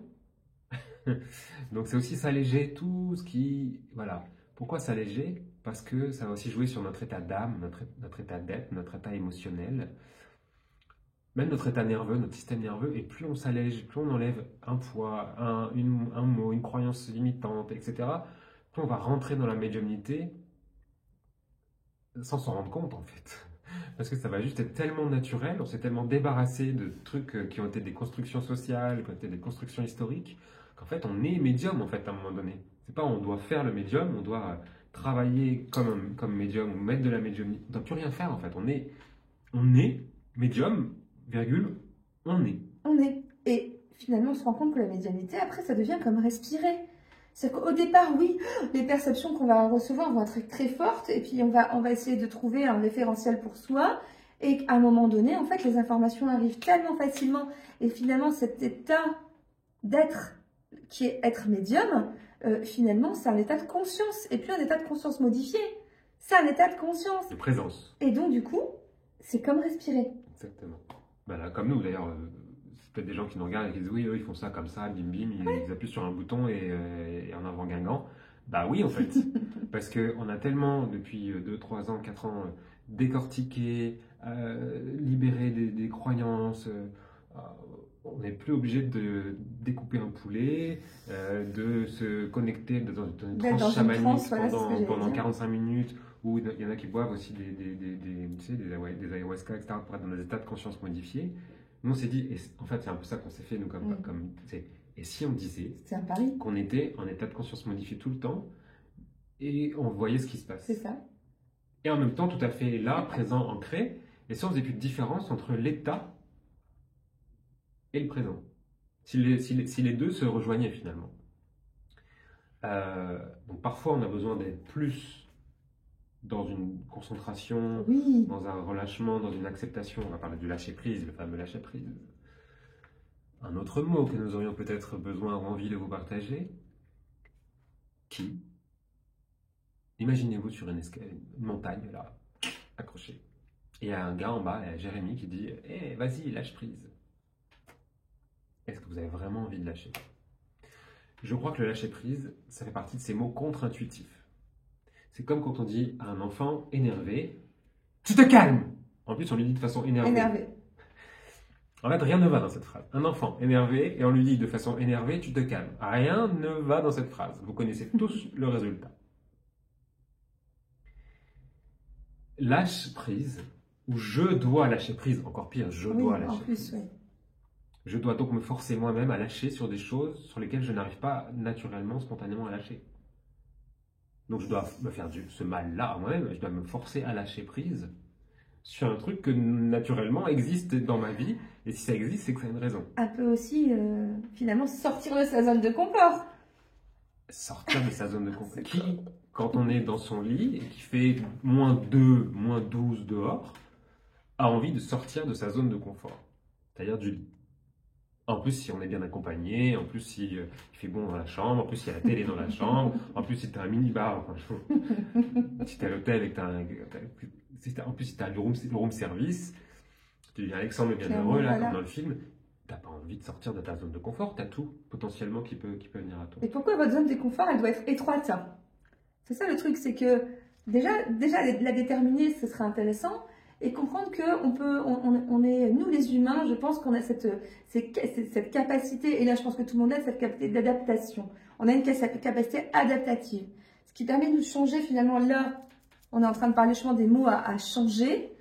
Donc c'est aussi s'alléger tout ce qui... Voilà. Pourquoi s'alléger? Parce que ça va aussi jouer sur notre état d'âme, notre état d'être, notre état émotionnel. Même notre état nerveux, notre système nerveux, et plus on s'allège, plus on enlève un poids, un mot, une croyance limitante, etc., plus on va rentrer dans la médiumnité sans s'en rendre compte en fait. Parce que ça va juste être tellement naturel, on s'est tellement débarrassé de trucs qui ont été des constructions sociales, qui ont été des constructions historiques, qu'en fait on est médium en fait à un moment donné. C'est pas on doit faire le médium, on doit travailler comme médium ou mettre de la médiumnité. On ne doit plus rien faire en fait. On est médium. Virgule, on est. On est. Et finalement, on se rend compte que la médiumnité, après, ça devient comme respirer. C'est-à-dire qu'au départ, oui, les perceptions qu'on va recevoir vont être très fortes, et puis on va essayer de trouver un référentiel pour soi, et à un moment donné, en fait, les informations arrivent tellement facilement, et finalement, cet état d'être, qui est être médium, finalement, c'est un état de conscience, et plus un état de conscience modifié, c'est un état de conscience. De présence. Et donc, du coup, c'est comme respirer. Exactement. Ben là, comme nous d'ailleurs, c'est peut-être des gens qui nous regardent et qui disent oui, eux ils font ça comme ça, bim bim, ils appuient sur un bouton et en avant Guingamp. Bah oui en fait, parce qu'on a tellement depuis 2, 3 ans, 4 ans décortiqué, libéré des croyances, on n'est plus obligé de découper un poulet, de se connecter dans une transe chamanique pendant 45 minutes, où il y en a qui boivent aussi des ayahuasca, etc., pour être dans des états de conscience modifiés. Nous, on s'est dit, et en fait, c'est un peu ça qu'on s'est fait, nous, Et si on disait C'est un pari. qu'on était en état de conscience modifié tout le temps et on voyait ce qui se passe. C'est ça. Et en même temps, tout à fait là, présent, ancré. Et si on faisait plus de différence entre l'état et le présent. Si les deux se rejoignaient finalement. Donc parfois, on a besoin d'être plus dans une concentration, Oui. dans un relâchement, dans une acceptation. On va parler du lâcher-prise, le fameux lâcher-prise. Un autre mot que nous aurions peut-être besoin ou envie de vous partager, qui? Imaginez-vous sur une montagne, là, accroché. Et il y a un gars en bas, il y a Jérémy qui dit « Eh, vas-y, lâche prise ». Est-ce que vous avez vraiment envie de lâcher? Je crois que le lâcher prise, ça fait partie de ces mots contre-intuitifs. C'est comme quand on dit à un enfant énervé « Tu te calmes !» En plus, on lui dit de façon énervée. Énervé. En fait, rien ne va dans cette phrase. Un enfant énervé, et on lui dit de façon énervée « Tu te calmes !» Rien ne va dans cette phrase. Vous connaissez tous le résultat. Lâche prise, ou je dois lâcher prise, encore pire, je dois lâcher prise. Oui. Je dois donc me forcer moi-même à lâcher sur des choses sur lesquelles je n'arrive pas naturellement, spontanément à lâcher. Donc je dois me faire ce mal-là à moi-même, je dois me forcer à lâcher prise sur un truc que naturellement existe dans ma vie, et si ça existe, c'est que ça a une raison. Un peu aussi, finalement, sortir de sa zone de confort. Sortir de sa zone de confort. Qui, quand on est dans son lit et qui fait -2, -12 dehors, a envie de sortir de sa zone de confort, c'est-à-dire du lit. En plus, si on est bien accompagné, en plus, si il fait bon dans la chambre, en plus, s'il y a la télé dans la chambre, en plus, si tu as un mini-bar, enfin, si tu es à l'hôtel et que tu as, en plus, si tu as le room service, tu deviens Alexandre le Bienheureux, là, voilà. comme dans le film, tu n'as pas envie de sortir de ta zone de confort, tu as tout, potentiellement, qui peut venir à toi. Et pourquoi votre zone de confort, elle doit être étroite? C'est ça le truc, c'est que déjà la déterminer, ce serait intéressant. Et comprendre on est, nous les humains, je pense qu'on a cette capacité, et là je pense que tout le monde a cette capacité d'adaptation. On a une capacité adaptative. Ce qui permet de nous changer finalement. Là, on est en train de parler justement des mots à changer.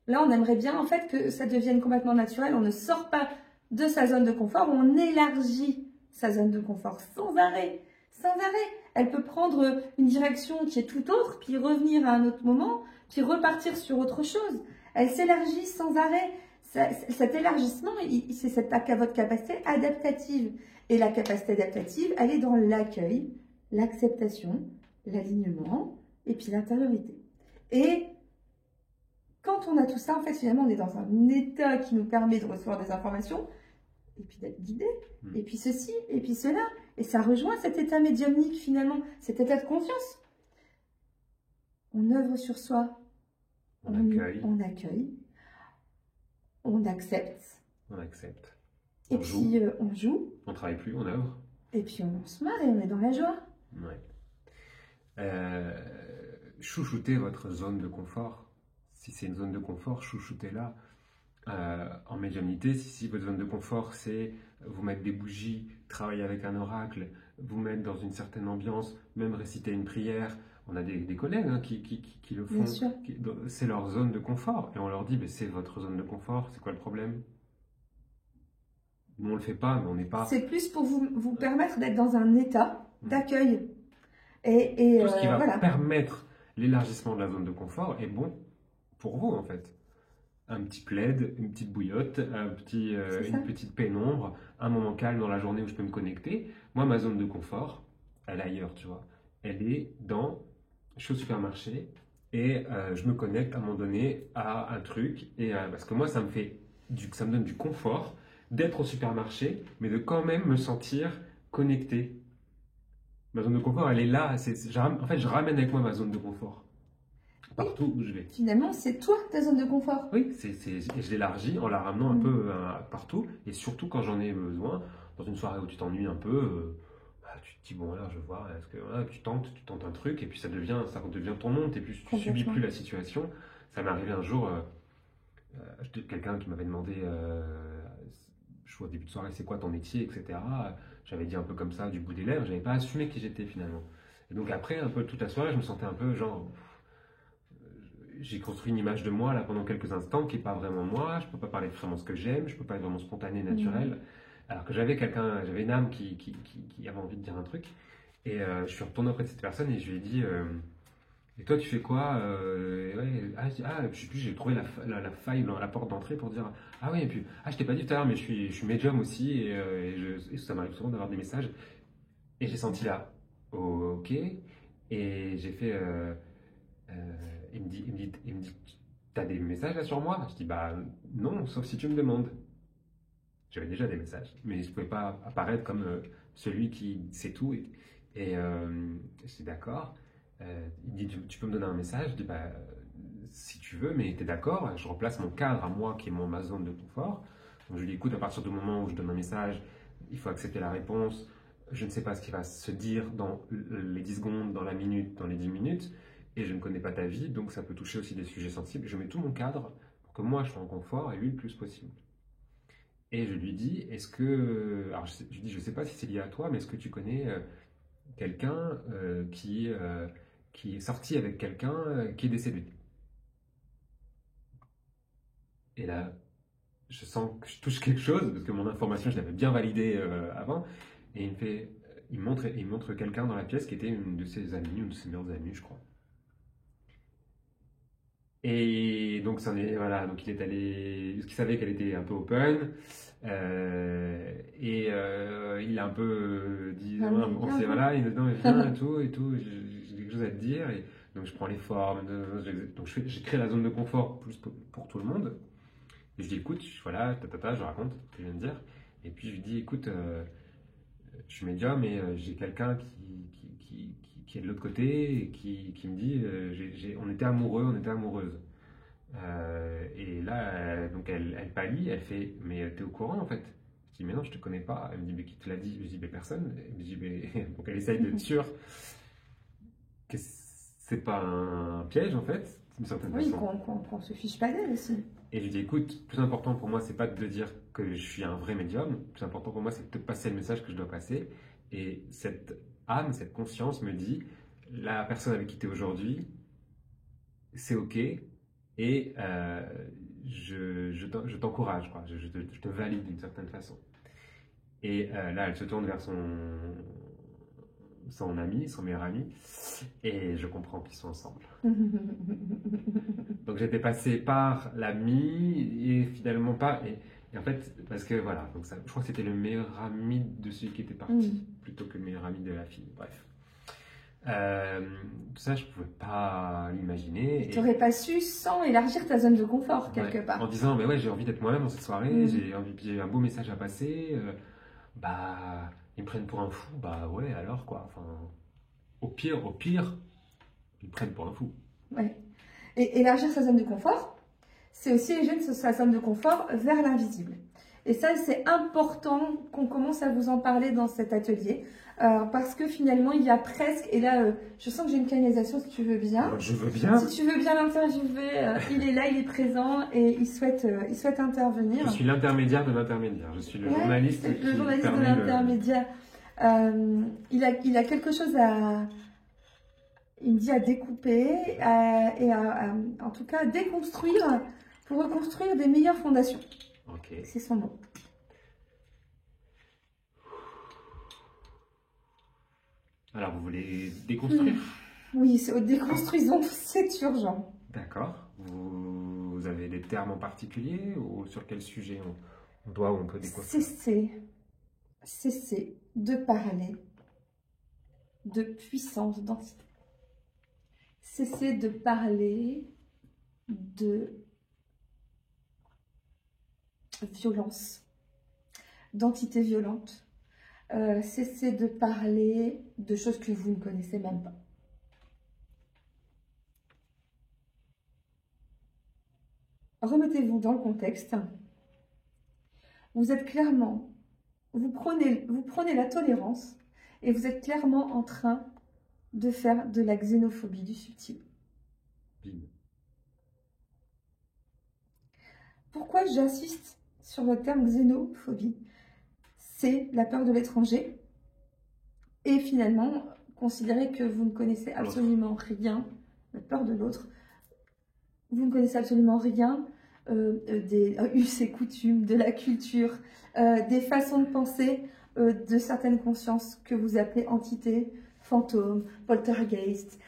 Là, on aimerait bien en fait que ça devienne complètement naturel. On ne sort pas de sa zone de confort, on élargit sa zone de confort sans arrêt. Sans arrêt. Elle peut prendre une direction qui est tout autre, puis revenir à un autre moment, puis repartir sur autre chose. Elle s'élargit sans arrêt. Cet élargissement, c'est votre capacité adaptative. Et la capacité adaptative, elle est dans l'accueil, l'acceptation, l'alignement, et puis l'intériorité. Et quand on a tout ça, en fait, finalement, on est dans un état qui nous permet de recevoir des informations, et puis d'être guidé, et puis ceci, et puis cela. Et ça rejoint cet état médiumnique, finalement, cet état de confiance. On œuvre sur soi. On accueille. On accepte. On accepte. Et puis on joue. On ne travaille plus, on œuvre. Et puis on se marre et on est dans la joie. Ouais. Chouchoutez votre zone de confort. Si c'est une zone de confort, chouchoutez-la. En médiumnité, si votre zone de confort, c'est vous mettre des bougies, travailler avec un oracle, vous mettre dans une certaine ambiance, même réciter une prière. On a des collègues qui le font. C'est leur zone de confort. Et on leur dit, c'est votre zone de confort, c'est quoi le problème? Nous, on ne le fait pas, mais on n'est pas... C'est plus pour vous permettre d'être dans un état d'accueil. Tout ce qui va permettre l'élargissement de la zone de confort est bon pour vous, en fait. Un petit plaid, une petite bouillotte, une petite pénombre, un moment calme dans la journée où je peux me connecter. Moi, ma zone de confort, elle est ailleurs, tu vois. Elle est dans... Je suis au supermarché et je me connecte à un moment donné à un truc. Parce que moi, ça me donne du confort d'être au supermarché, mais de quand même me sentir connecté. Ma zone de confort, elle est là. En fait, je ramène avec moi ma zone de confort. Partout où je vais. Finalement, c'est toi ta zone de confort. Oui, je l'élargis en la ramenant un peu partout. Et surtout quand j'en ai besoin, dans une soirée où tu t'ennuies un peu, tu te dis, bon, là, je vois, est-ce que tu tentes un truc, et puis ça devient ton monde, et puis tu subis plus la situation. Ça m'est arrivé un jour, quelqu'un qui m'avait demandé, au début de soirée, c'est quoi ton métier, etc. J'avais dit un peu comme ça, du bout des lèvres, j'avais pas assumé qui j'étais finalement. Et donc après, un peu toute la soirée, je me sentais un peu genre... J'ai construit une image de moi là pendant quelques instants qui n'est pas vraiment moi, je ne peux pas parler de vraiment ce que j'aime, je ne peux pas être vraiment spontané, naturel. Alors que j'avais une âme qui avait envie de dire un truc. Et je suis retourné auprès de cette personne et je lui ai dit et toi, tu fais quoi ouais, je sais plus, j'ai trouvé la faille dans la porte d'entrée pour dire ah oui, et puis je t'ai pas dit tout à l'heure, mais je suis médium aussi et ça m'arrive souvent d'avoir des messages. Et j'ai senti là, ok. Et j'ai fait il me dit, t'as des messages là sur moi? Je dis bah non, sauf si tu me demandes. J'avais déjà des messages, mais je ne pouvais pas apparaître comme celui qui sait tout. Je dis d'accord. Il me dit tu peux me donner un message? Je dis bah si tu veux, mais tu es d'accord? Je replace mon cadre à moi qui est ma zone de confort. Donc je lui dis écoute, à partir du moment où je donne un message, il faut accepter la réponse. Je ne sais pas ce qui va se dire dans les 10 secondes, dans la minute, dans les 10 minutes, et je ne connais pas ta vie, donc ça peut toucher aussi des sujets sensibles. Je mets tout mon cadre pour que moi je sois en confort et lui le plus possible. Et je lui dis, est-ce que, alors je lui dis, je sais pas si c'est lié à toi, mais est-ce que tu connais quelqu'un qui est sorti avec quelqu'un qui est décédé? Et là, je sens que je touche quelque chose, parce que mon information, je l'avais bien validée avant, et il me montre quelqu'un dans la pièce qui était une de ses amies, une de ses meilleures amies, je crois. Et donc, voilà, donc il est allé, parce qu'il savait qu'elle était un peu open, il a un peu dit, Ah, mais on bien, sait, hein. voilà, il dit, non, mais viens et tout, j'ai quelque chose à te dire, et donc je prends les formes, donc j'ai créé la zone de confort plus pour tout le monde, et je dis, écoute, voilà, je raconte ce que je viens de dire, et puis je lui dis, écoute, je suis médium, mais j'ai quelqu'un qui est de l'autre côté et qui me dit on était amoureux, on était amoureuse. Et là, donc elle pâlit, elle fait mais t'es au courant en fait? Je dis mais non, je te connais pas. Elle me dit mais qui te l'a dit? Je dis mais personne. Elle me dit mais donc elle essaye d'être sûre que c'est pas un piège en fait, d'une certaine Oui, façon. qu'on se fiche pas d'elle aussi. Et je lui dis écoute, plus important pour moi c'est pas de dire que je suis un vrai médium, le plus important pour moi c'est de te passer le message que je dois passer. Et cette âme, cette conscience me dit la personne avec qui tu es aujourd'hui, c'est ok et je t'encourage, quoi. Je te valide d'une certaine façon. Et là, elle se tourne vers son ami, son meilleur ami, et je comprends qu'ils sont ensemble. Donc j'étais passé par l'ami et finalement pas. Et en fait, parce que voilà, donc ça, je crois que c'était le meilleur ami de celui qui était parti, plutôt que le meilleur ami de la fille. Bref. Tout ça, je pouvais pas l'imaginer. Tu n'aurais pas su sans élargir ta zone de confort, quelque Ouais, part. en disant, mais ouais, j'ai envie d'être moi-même dans cette soirée, j'ai un beau message à passer, bah, ils me prennent pour un fou, bah ouais, alors quoi, enfin, au pire, ils me prennent pour un fou. Ouais. Et élargir sa zone de confort, c'est aussi élargir sa zone de confort vers l'invisible. Et ça, c'est important qu'on commence à vous en parler dans cet atelier. Parce que finalement, il y a presque... Et là, je sens que j'ai une canalisation, si tu veux bien. Je veux bien. Si tu veux bien l'interviewer, il est là, il est présent et il souhaite intervenir. Je suis l'intermédiaire de l'intermédiaire. Je suis le journaliste qui le journaliste de permet l'intermédiaire. Il a quelque chose à... Il me dit à découper en tout cas, à déconstruire pour reconstruire des meilleures fondations. Ok. C'est son mot. Alors, vous voulez déconstruire? Oui, déconstruisons, c'est urgent. D'accord. Vous avez des termes en particulier ou sur quel sujet on doit ou on peut déconstruire? Cessez de parler de puissance d'entité. Cessez de parler de violence, d'entité violente. Cessez de parler de choses que vous ne connaissez même pas. Remettez-vous dans le contexte. Vous êtes clairement, vous prenez la tolérance et vous êtes clairement en train de faire de la xénophobie du subtil. Bim. Pourquoi j'insiste sur le terme xénophobie? C'est la peur de l'étranger et finalement considérer que vous ne connaissez absolument rien, la peur de l'autre. Vous ne connaissez absolument rien des us et coutumes, de la culture, des façons de penser de certaines consciences que vous appelez entités, fantômes, poltergeist,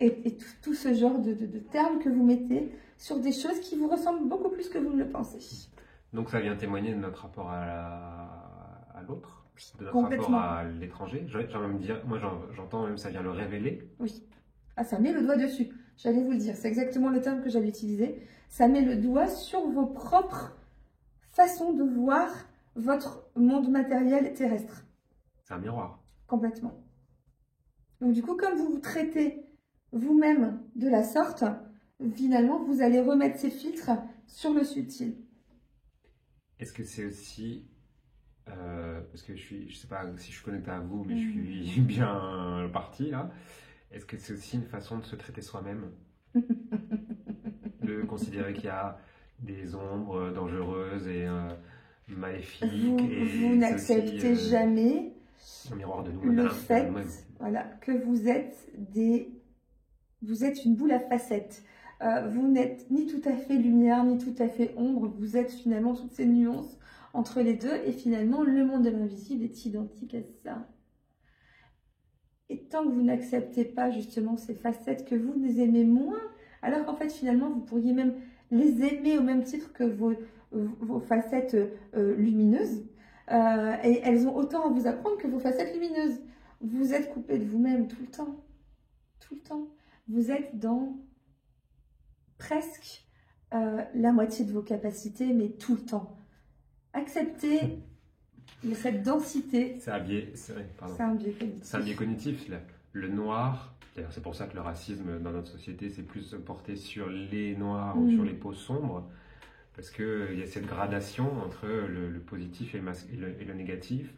et tout ce genre de termes que vous mettez sur des choses qui vous ressemblent beaucoup plus que vous ne le pensez. Donc ça vient témoigner de notre rapport à l'autre, de notre Complètement. rapport à l'étranger. J'ai envie de me dire, moi j'entends même ça vient le révéler. Oui. Ah, ça met le doigt dessus. J'allais vous le dire. C'est exactement le terme que j'allais utiliser. Ça met le doigt sur vos propres façons de voir votre monde matériel terrestre. C'est un miroir. Complètement. Donc du coup, comme vous vous traitez vous-même de la sorte, finalement, vous allez remettre ces filtres sur le subtil. Est-ce que c'est aussi, parce que je sais pas si je suis connecté à vous, mais je suis bien parti là. Est-ce que c'est aussi une façon de se traiter soi-même? De considérer qu'il y a des ombres dangereuses et maléfiques. Vous n'acceptez jamais un miroir de nous, le fait voilà, que vous êtes une boule à facettes. Vous n'êtes ni tout à fait lumière, ni tout à fait ombre. Vous êtes finalement toutes ces nuances entre les deux. Et finalement, le monde de l'invisible est identique à ça. Et tant que vous n'acceptez pas justement ces facettes, que vous les aimez moins, alors qu'en fait, finalement, vous pourriez même les aimer au même titre que vos facettes lumineuses. Et elles ont autant à vous apprendre que vos facettes lumineuses. Vous êtes coupé de vous-même tout le temps. Tout le temps. Vous êtes dans presque la moitié de vos capacités, mais tout le temps. Acceptez cette densité. C'est un biais, c'est un biais cognitif. C'est un biais cognitif. Le noir, d'ailleurs c'est pour ça que le racisme dans notre société c'est plus porté sur les noirs ou sur les peaux sombres, parce qu'il y a cette gradation entre le positif et le négatif.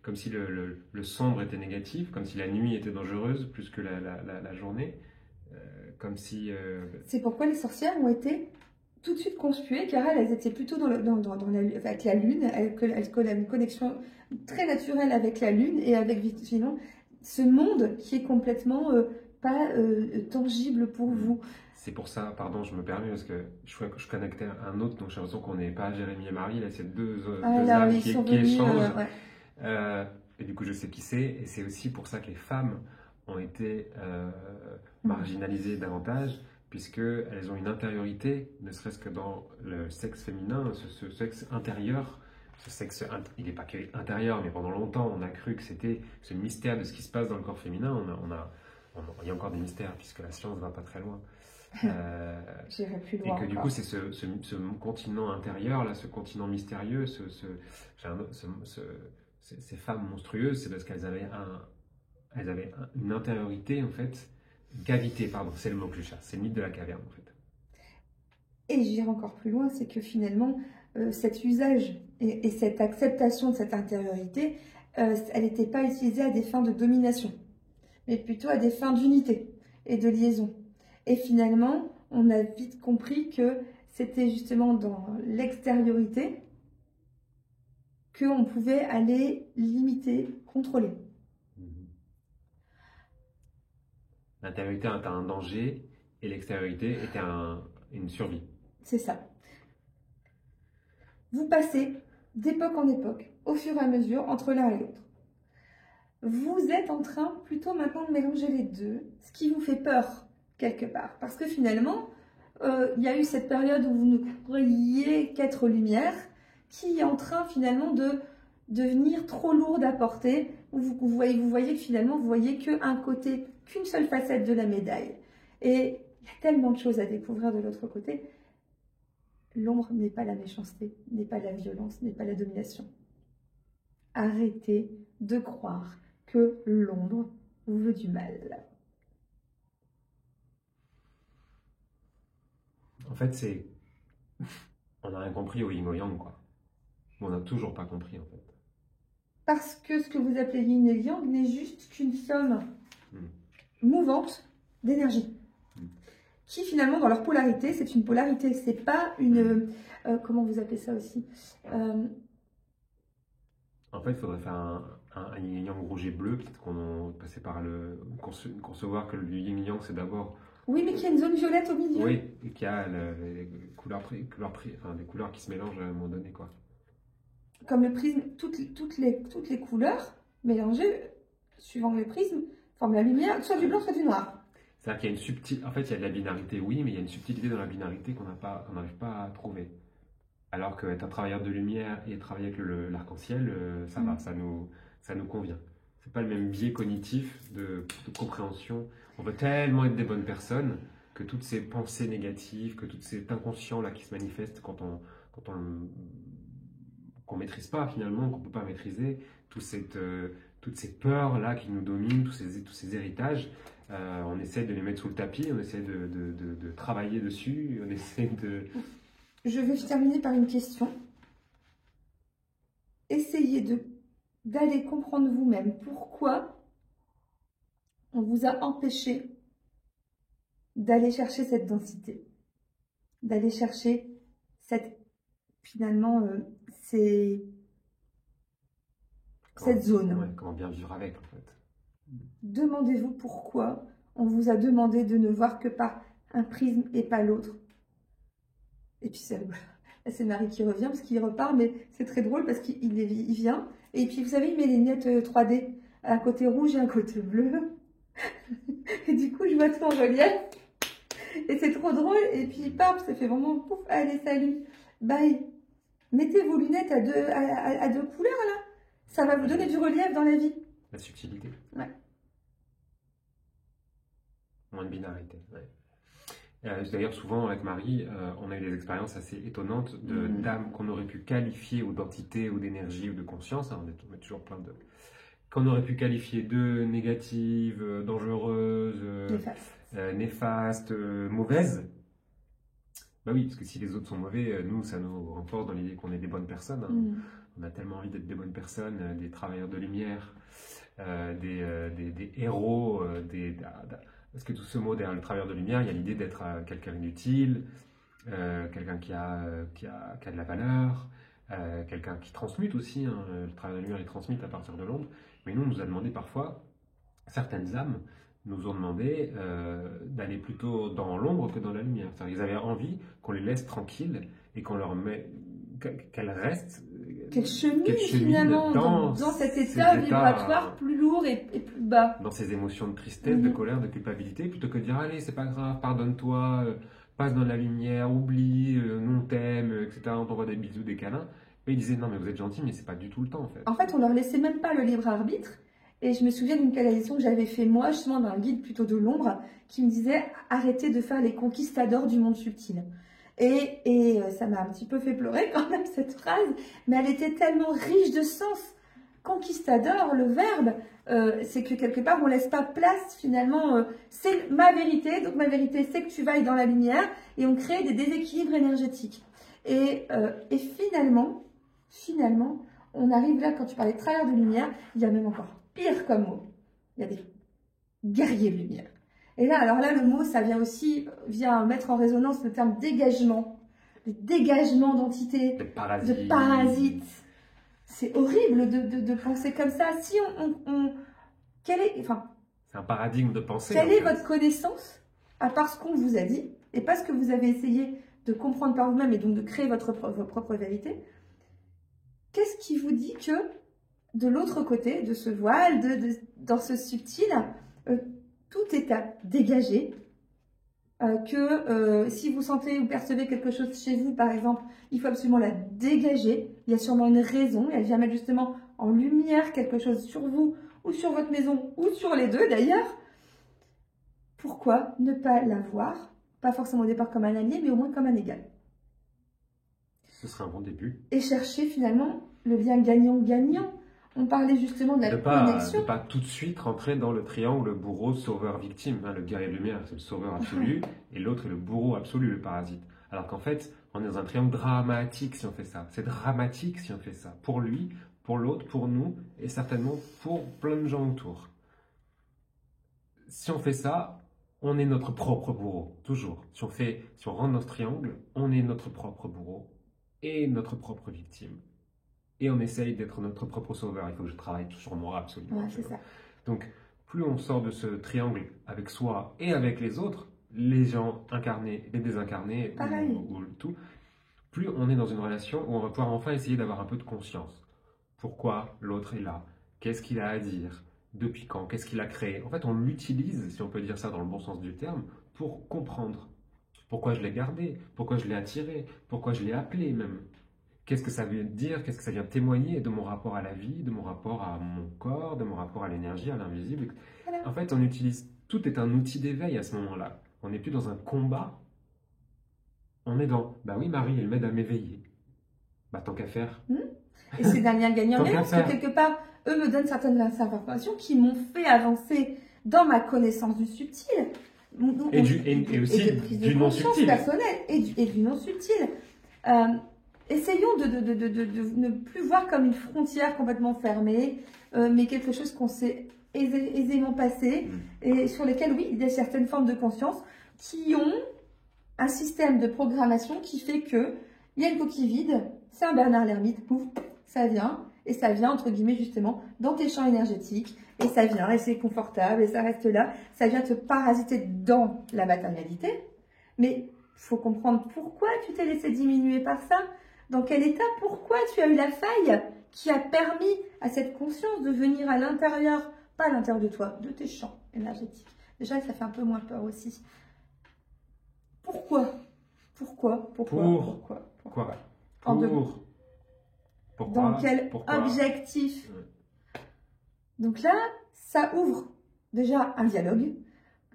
Comme si le sombre était négatif, comme si la nuit était dangereuse plus que la journée. Comme si... C'est pourquoi les sorcières ont été tout de suite conspuées, car elles étaient plutôt avec la lune, elles avaient une connexion très naturelle avec la lune et avec sinon, ce monde qui est complètement pas tangible pour vous. C'est pour ça, pardon, je me permets, parce que je connectais à un autre, donc j'ai l'impression qu'on n'est pas Jérémy et Marie, là c'est deux âmes qui échangent. Et du coup je sais qui c'est, et c'est aussi pour ça que les femmes ont été marginalisées davantage, puisqu'elles ont une intériorité, ne serait-ce que dans le sexe féminin, ce sexe intérieur. Ce sexe, il n'est pas que intérieur, mais pendant longtemps on a cru que c'était ce mystère de ce qui se passe dans le corps féminin. Il y a encore des mystères, puisque la science ne va pas très loin. J'irai plus loin. Et que du coup, c'est ce continent intérieur, là, ce continent mystérieux, ces femmes monstrueuses, c'est parce qu'elles avaient une intériorité, en fait, une cavité, pardon, c'est le mot que je cherche, c'est le mythe de la caverne, en fait. Et j'irai encore plus loin, c'est que finalement, cet usage et cette acceptation de cette intériorité, elle n'était pas utilisée à des fins de domination, mais plutôt à des fins d'unité et de liaison. Et finalement, on a vite compris que c'était justement dans l'extériorité qu'on pouvait aller limiter, contrôler. L'intériorité était un danger et l'extériorité était une survie. C'est ça. Vous passez d'époque en époque, au fur et à mesure, entre l'un et l'autre. Vous êtes en train plutôt maintenant de mélanger les deux, ce qui vous fait peur quelque part. Parce que finalement, il y a eu cette période où vous ne croyiez qu'être lumière, qui est en train finalement de devenir trop lourde à porter. Vous voyez que finalement, vous voyez qu'un côté, qu'une seule facette de la médaille. Et il y a tellement de choses à découvrir de l'autre côté. L'ombre n'est pas la méchanceté, n'est pas la violence, n'est pas la domination. Arrêtez de croire que l'ombre vous veut du mal. En fait, on n'a rien compris au yin au yang, quoi. On n'a toujours pas compris, en fait. Parce que ce que vous appelez yin et yang n'est juste qu'une somme mouvante d'énergie. Qui finalement, dans leur polarité, c'est une polarité. C'est pas une... comment vous appelez ça aussi En fait, il faudrait faire un yin et yang rouge et bleu. Peut-être qu'on passait par concevoir que le yin et yang, c'est d'abord Oui, mais qu'il y a une zone violette au milieu. Oui, et qu'il y a les couleurs, enfin, des couleurs qui se mélangent à un moment donné, quoi. Comme le prisme, toutes les couleurs mélangées, suivant le prisme, forment la lumière, soit du blanc, soit du noir. C'est-à-dire qu'il y a une subtilité, en fait, il y a de la binarité, oui, mais il y a une subtilité dans la binarité qu'on n'arrive pas à trouver. Alors qu'être un travailleur de lumière et travailler avec l'arc-en-ciel, ça va, ça nous convient. C'est pas le même biais cognitif de compréhension. On veut tellement être des bonnes personnes que toutes ces pensées négatives, que tout cet inconscient là qui se manifeste qu'on maîtrise pas finalement, qu'on peut pas maîtriser, toutes ces peurs là qui nous dominent, tous ces héritages, on essaie de les mettre sous le tapis, on essaie de travailler dessus, on essaie de... Je vais terminer par une question. Essayez d'aller comprendre vous-même pourquoi on vous a empêché d'aller chercher cette densité, d'aller chercher finalement cette zone. Ouais, comment bien vivre avec, en fait. Demandez-vous pourquoi on vous a demandé de ne voir que par un prisme et pas l'autre. Et puis c'est Marie qui revient parce qu'il repart, mais c'est très drôle parce qu'il vient. Et puis vous savez, il met les lunettes 3D, un côté rouge et un côté bleu. Et du coup, je vois tout en relief. Et c'est trop drôle. Et puis il part, ça fait vraiment pouf, allez, salut, bye. Mettez vos lunettes à deux couleurs là. Ça va vous donner du relief dans la vie. La subtilité. Ouais. Moins de binarité, ouais. D'ailleurs, souvent avec Marie, on a eu des expériences assez étonnantes d'âmes qu'on aurait pu qualifier ou d'entités ou d'énergie ou de conscience. Hein, on est toujours plein de... Qu'on aurait pu qualifier de négatives, dangereuses, néfastes, mauvaises. Bah oui, parce que si les autres sont mauvais, nous, ça nous renforce dans l'idée qu'on est des bonnes personnes. Hein. On a tellement envie d'être des bonnes personnes, des travailleurs de lumière, des héros, parce que tout ce mot derrière le travailleur de lumière, il y a l'idée d'être quelqu'un d'inutile, quelqu'un qui a de la valeur, quelqu'un qui transmute aussi. Hein, le travailleur de lumière, il transmute à partir de l'ombre. Mais nous, on nous a demandé parfois, certaines âmes nous ont demandé d'aller plutôt dans l'ombre que dans la lumière. C'est-à-dire qu'ils avaient envie qu'on les laisse tranquilles et qu'on leur met, qu'elles restent, qu'elles cheminent finalement dans cet état vibratoire plus lourd et plus bas. Dans ces émotions de tristesse, de colère, de culpabilité, plutôt que de dire allez, c'est pas grave, pardonne-toi, passe dans la lumière, oublie, nous on t'aime, etc. On t'envoie des bisous, des câlins. Mais ils disaient non, mais vous êtes gentil, mais c'est pas du tout le temps en fait. En fait, on leur laissait même pas le libre arbitre. Et je me souviens d'une canalisation que j'avais fait moi, justement d'un guide plutôt de l'ombre, qui me disait arrêtez de faire les conquistadors du monde subtil. Et ça m'a un petit peu fait pleurer quand même cette phrase, mais elle était tellement riche de sens. Conquistador, le verbe, c'est que quelque part on laisse pas place finalement. C'est ma vérité, donc ma vérité c'est que tu vailles dans la lumière, et on crée des déséquilibres énergétiques. Et finalement, on arrive là, quand tu parlais de travailleurs de lumière, il y a même encore pire comme mot. Il y a des guerriers de lumière. Et là, alors là, le mot, ça vient mettre en résonance le terme dégagement. Le dégagement d'entités, de parasites. C'est horrible de penser comme ça. Si c'est un paradigme de pensée. Quelle est votre connaissance, à part ce qu'on vous a dit, et pas ce que vous avez essayé de comprendre par vous-même et donc de créer votre propre vérité? Qu'est-ce qui vous dit que de l'autre côté, de ce voile, dans ce subtil, tout est à dégager, si vous sentez ou percevez quelque chose chez vous, par exemple, il faut absolument la dégager. Il y a sûrement une raison, elle vient mettre justement en lumière quelque chose sur vous, ou sur votre maison, ou sur les deux d'ailleurs. Pourquoi ne pas la voir, pas forcément au départ comme un allié, mais au moins comme un égal? Ce serait un bon début. Et chercher finalement le lien gagnant-gagnant. On parlait justement de la connexion. De pas tout de suite rentrer dans le triangle bourreau, sauveur, victime. Hein, le guerrier de lumière, c'est le sauveur absolu, et l'autre est le bourreau absolu, le parasite. Alors qu'en fait, on est dans un triangle dramatique si on fait ça. C'est dramatique si on fait ça. Pour lui, pour l'autre, pour nous, et certainement pour plein de gens autour. Si on fait ça, on est notre propre bourreau, toujours. Si on rentre dans ce triangle, on est notre propre bourreau et notre propre victime. Et on essaye d'être notre propre sauveur. Il faut que je travaille sur moi absolument. Ouais, c'est ça. Donc, plus on sort de ce triangle avec soi et avec les autres, les gens incarnés, les désincarnés, Pareil. ou le tout, plus on est dans une relation où on va pouvoir enfin essayer d'avoir un peu de conscience. Pourquoi l'autre est là? Qu'est-ce qu'il a à dire? Depuis quand? Qu'est-ce qu'il a créé? En fait, on l'utilise, si on peut dire ça dans le bon sens du terme, pour comprendre. Pourquoi je l'ai gardé? Pourquoi je l'ai attiré? Pourquoi je l'ai appelé même? Qu'est-ce que ça veut dire? Qu'est-ce que ça vient témoigner de mon rapport à la vie, de mon rapport à mon corps, de mon rapport à l'énergie, à l'invisible? Voilà. En fait, on utilise, tout est un outil d'éveil à ce moment-là. On n'est plus dans un combat, on est dans, bah oui, Marie, elle m'aide à m'éveiller. Bah tant qu'à faire. Et c'est d'un lien Tant gagnant-gagnant, qu'à parce que faire. quelque part, eux me donnent certaines informations qui m'ont fait avancer dans ma connaissance du subtil. Et aussi de prise de du non conscience subtil. personnelle et du non subtil. Essayons de ne plus voir comme une frontière complètement fermée, mais quelque chose qu'on sait aisément passer et sur lesquels, oui, il y a certaines formes de conscience qui ont un système de programmation qui fait que il y a une coquille vide, c'est un Bernard l'ermite, pouf, ça vient, et ça vient, entre guillemets, justement, dans tes champs énergétiques, et ça vient, et c'est confortable, et ça reste là, ça vient te parasiter dans la matérialité, mais il faut comprendre pourquoi tu t'es laissé diminuer par ça, dans quel état, pourquoi tu as eu la faille qui a permis à cette conscience de venir à l'intérieur, pas à l'intérieur de toi, de tes champs énergétiques. Déjà, ça fait un peu moins peur aussi. Pourquoi? Pourquoi? Quoi? En deux. Pourquoi? Dans quel Pourquoi? objectif? Donc là, ça ouvre déjà un dialogue.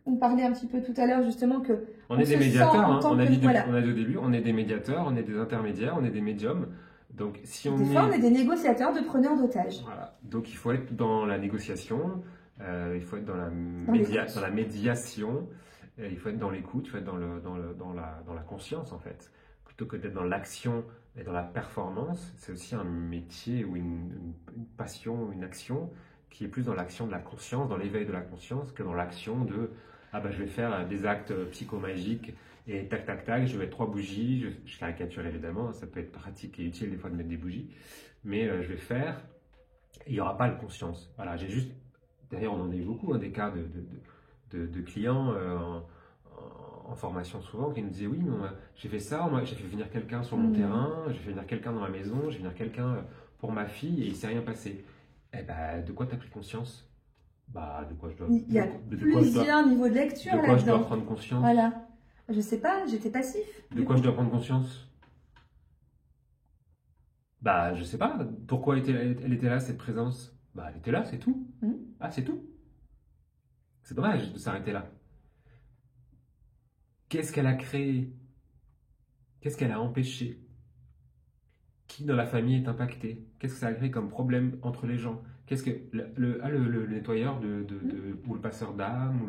On parlait un petit peu tout à l'heure justement que on est des se médiateurs, sent en hein. tant On a que- dit voilà. on a dit au début, on est des médiateurs, on est des intermédiaires, on est des médiums. Donc si on Des fois, on est des négociateurs de preneurs d'otages. Voilà. Donc il faut être dans la négociation, il faut être dans la l'écoute. dans la médiation, il faut être dans l'écoute, il faut être dans la conscience en fait. Plutôt que d'être dans l'action et dans la performance, c'est aussi un métier ou une passion, une action qui est plus dans l'action de la conscience, dans l'éveil de la conscience, que dans l'action de ah bah je vais faire des actes psychomagiques et tac tac tac, je vais mettre 3 bougies, je caricature évidemment, ça peut être pratique et utile des fois de mettre des bougies, mais je vais faire, et il n'y aura pas de conscience. Voilà, j'ai juste, d'ailleurs on en a eu beaucoup, hein, des cas de clients en formation souvent qui nous disaient oui, mais j'ai fait ça, moi, j'ai fait venir quelqu'un sur mon terrain, j'ai fait venir quelqu'un dans ma maison, j'ai fait venir quelqu'un pour ma fille et il ne s'est rien passé. Eh ben, de quoi tu as pris conscience? Bah, de quoi je dois. Il y a plusieurs niveaux de lecture là-dedans. De quoi je dois là-dedans. prendre conscience? Voilà. Je sais pas, j'étais passif. De quoi je dois prendre conscience? Bah, je sais pas. Pourquoi elle était là, cette présence? Bah, elle était là, c'est tout. Ah, c'est tout. C'est dommage de s'arrêter là. Qu'est-ce qu'elle a créé? Qu'est-ce qu'elle a empêché? Qui dans la famille est impacté? Qu'est-ce que ça a créé comme problème entre les gens? Qu'est-ce que le nettoyeur ou le passeur d'âme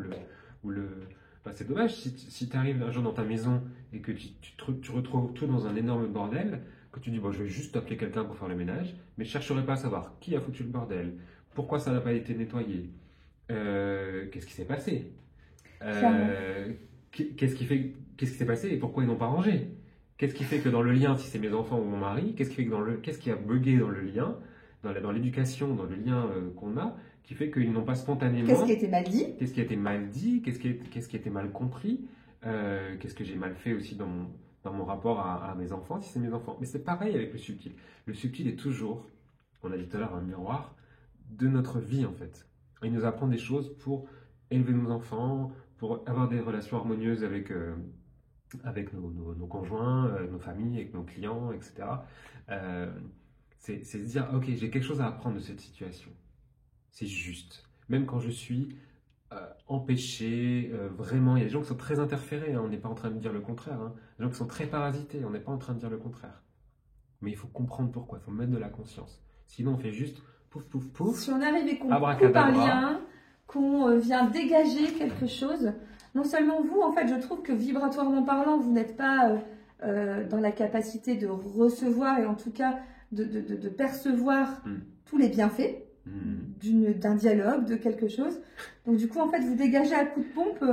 bah, c'est dommage si tu arrives un jour dans ta maison et que tu retrouves tout dans un énorme bordel, que tu dis bon, je vais juste appeler quelqu'un pour faire le ménage, mais je chercherai pas à savoir qui a foutu le bordel, pourquoi ça n'a pas été nettoyé, qu'est-ce qui s'est passé, qu'est-ce qui s'est passé et pourquoi ils n'ont pas rangé. Qu'est-ce qui fait que dans le lien, si c'est mes enfants ou mon mari, qu'est-ce qui fait que qu'est-ce qui a bugué dans le lien, dans l'éducation, dans le lien qu'on a, qui fait qu'ils n'ont pas spontanément. Qu'est-ce qui a été mal dit? Qu'est-ce qui a été mal dit? Qu'est-ce qui a été mal compris? Qu'est-ce que j'ai mal fait aussi dans mon rapport à mes enfants, si c'est mes enfants. Mais c'est pareil avec le subtil. Le subtil est toujours, on a dit tout à l'heure, un miroir de notre vie en fait. Il nous apprend des choses pour élever nos enfants, pour avoir des relations harmonieuses avec nos conjoints, nos familles, avec nos clients, etc. C'est se dire, ok, j'ai quelque chose à apprendre de cette situation. C'est juste. Même quand je suis empêché, vraiment, il y a des gens qui sont très interférés, hein, on n'est pas en train de dire le contraire. Hein. Des gens qui sont très parasités, on n'est pas en train de dire le contraire. Mais il faut comprendre pourquoi, il faut mettre de la conscience. Sinon, on fait juste pouf, pouf, pouf. Si on arrive et qu'on coupe un lien, qu'on vient dégager quelque chose, non seulement vous, en fait, je trouve que vibratoirement parlant, vous n'êtes pas dans la capacité de recevoir et en tout cas de percevoir tous les bienfaits d'un dialogue, de quelque chose. Donc du coup, en fait, vous dégagez à coup de pompe,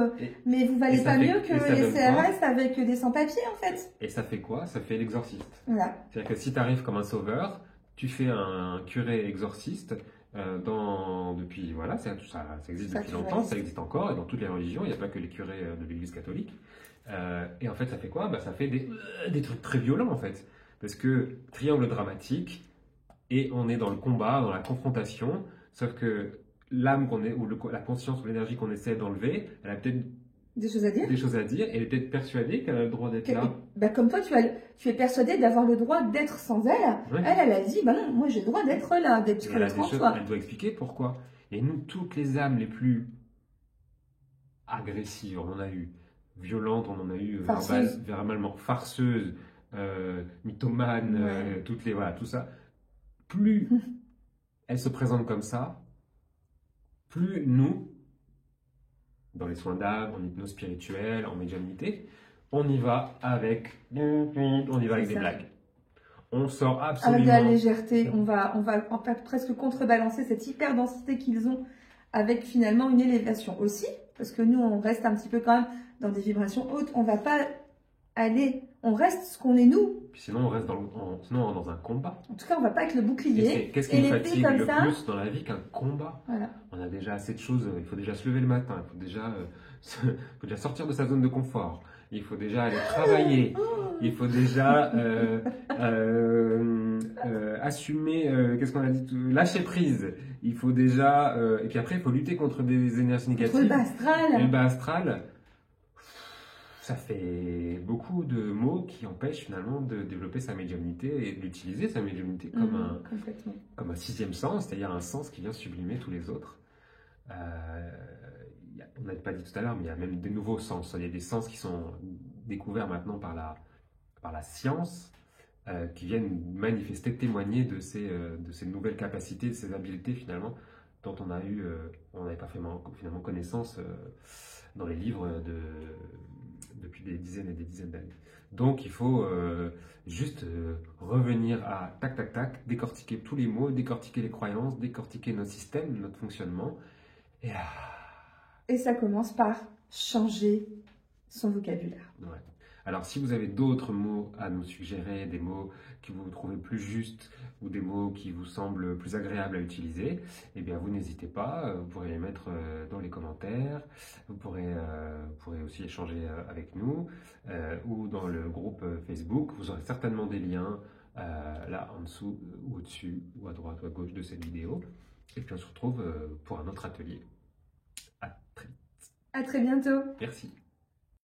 mais vous valez pas mieux que les CRS avec des sans-papiers, en fait. Et ça fait quoi? Ça fait l'exorciste. Voilà. C'est-à-dire que si tu arrives comme un sauveur, tu fais un curé exorciste, depuis, voilà, ça existe Ça, depuis tu longtemps, restes. ça existe encore, et dans toutes les religions, il n'y a pas que les curés de l'Église catholique. Et en fait, ça fait quoi? Bah, ça fait des trucs très violents, en fait. Parce que triangle dramatique, et on est dans le combat, dans la confrontation, sauf que l'âme qu'on est, ou la conscience ou l'énergie qu'on essaie d'enlever, elle a peut-être Des choses à dire? des choses à dire, et elle est peut-être persuadée qu'elle a le droit d'être là. Bah, comme toi, tu es persuadée d'avoir le droit d'être sans elle. Ouais. Elle a dit, bah non, moi j'ai le droit d'être là, d'être Elle a des en choses, toi. elle doit expliquer pourquoi. Et nous, toutes les âmes les plus agressives, on en a eu, violentes, on en a eu Farceuse. verbalement, farceuses, mythomanes, Ouais. toutes les, voilà, tout ça. Plus elles se présentent comme ça, plus nous, dans les soins d'âme, en hypnose spirituelle, en médiumnité, on y va avec C'est des ça. blagues. On sort Avec de la absolument. légèreté, on va en fait presque contrebalancer cette hyper-densité qu'ils ont avec finalement une élévation aussi, parce que nous, on reste un petit peu quand même dans des vibrations hautes. On va pas aller, on reste ce qu'on est nous. Puis sinon, on reste sinon, on rentre dans un combat. En tout cas, on va pas être le Et bouclier. qu'est-ce qui Et nous l'épée fatigue comme le ça. plus dans la vie qu'un combat? Voilà. On a déjà assez de choses, il faut déjà se lever le matin, il faut déjà, faut déjà sortir de sa zone de confort, il faut déjà aller travailler, il faut déjà assumer, qu'est-ce qu'on a dit, lâcher prise, il faut déjà, et puis après il faut lutter contre des énergies Contre négatives. le bas Et astral. le bas astral, ça fait beaucoup de mots qui empêchent finalement de développer sa médiumnité et d'utiliser sa médiumnité Complètement. comme un sixième sens, c'est-à-dire un sens qui vient sublimer tous les autres. On n'a pas dit tout à l'heure, mais il y a même des nouveaux sens. Il y a des sens qui sont découverts maintenant par la science, qui viennent manifester, témoigner de ces nouvelles capacités, de ces habiletés finalement, dont on n'avait pas finalement connaissance dans les livres depuis des dizaines et des dizaines d'années. Donc il faut juste revenir à tac tac tac, décortiquer tous les mots, décortiquer les croyances, décortiquer notre système, notre fonctionnement. Et ça commence par changer son vocabulaire. Ouais. Alors si vous avez d'autres mots à nous suggérer, des mots que vous trouvez plus justes ou des mots qui vous semblent plus agréables à utiliser, eh bien vous n'hésitez pas, vous pourrez les mettre dans les commentaires, vous pourrez aussi échanger avec nous ou dans le groupe Facebook. Vous aurez certainement des liens là en dessous ou au-dessus ou à droite ou à gauche de cette vidéo. Et puis on se retrouve pour un autre atelier. À très vite. À très bientôt. Merci.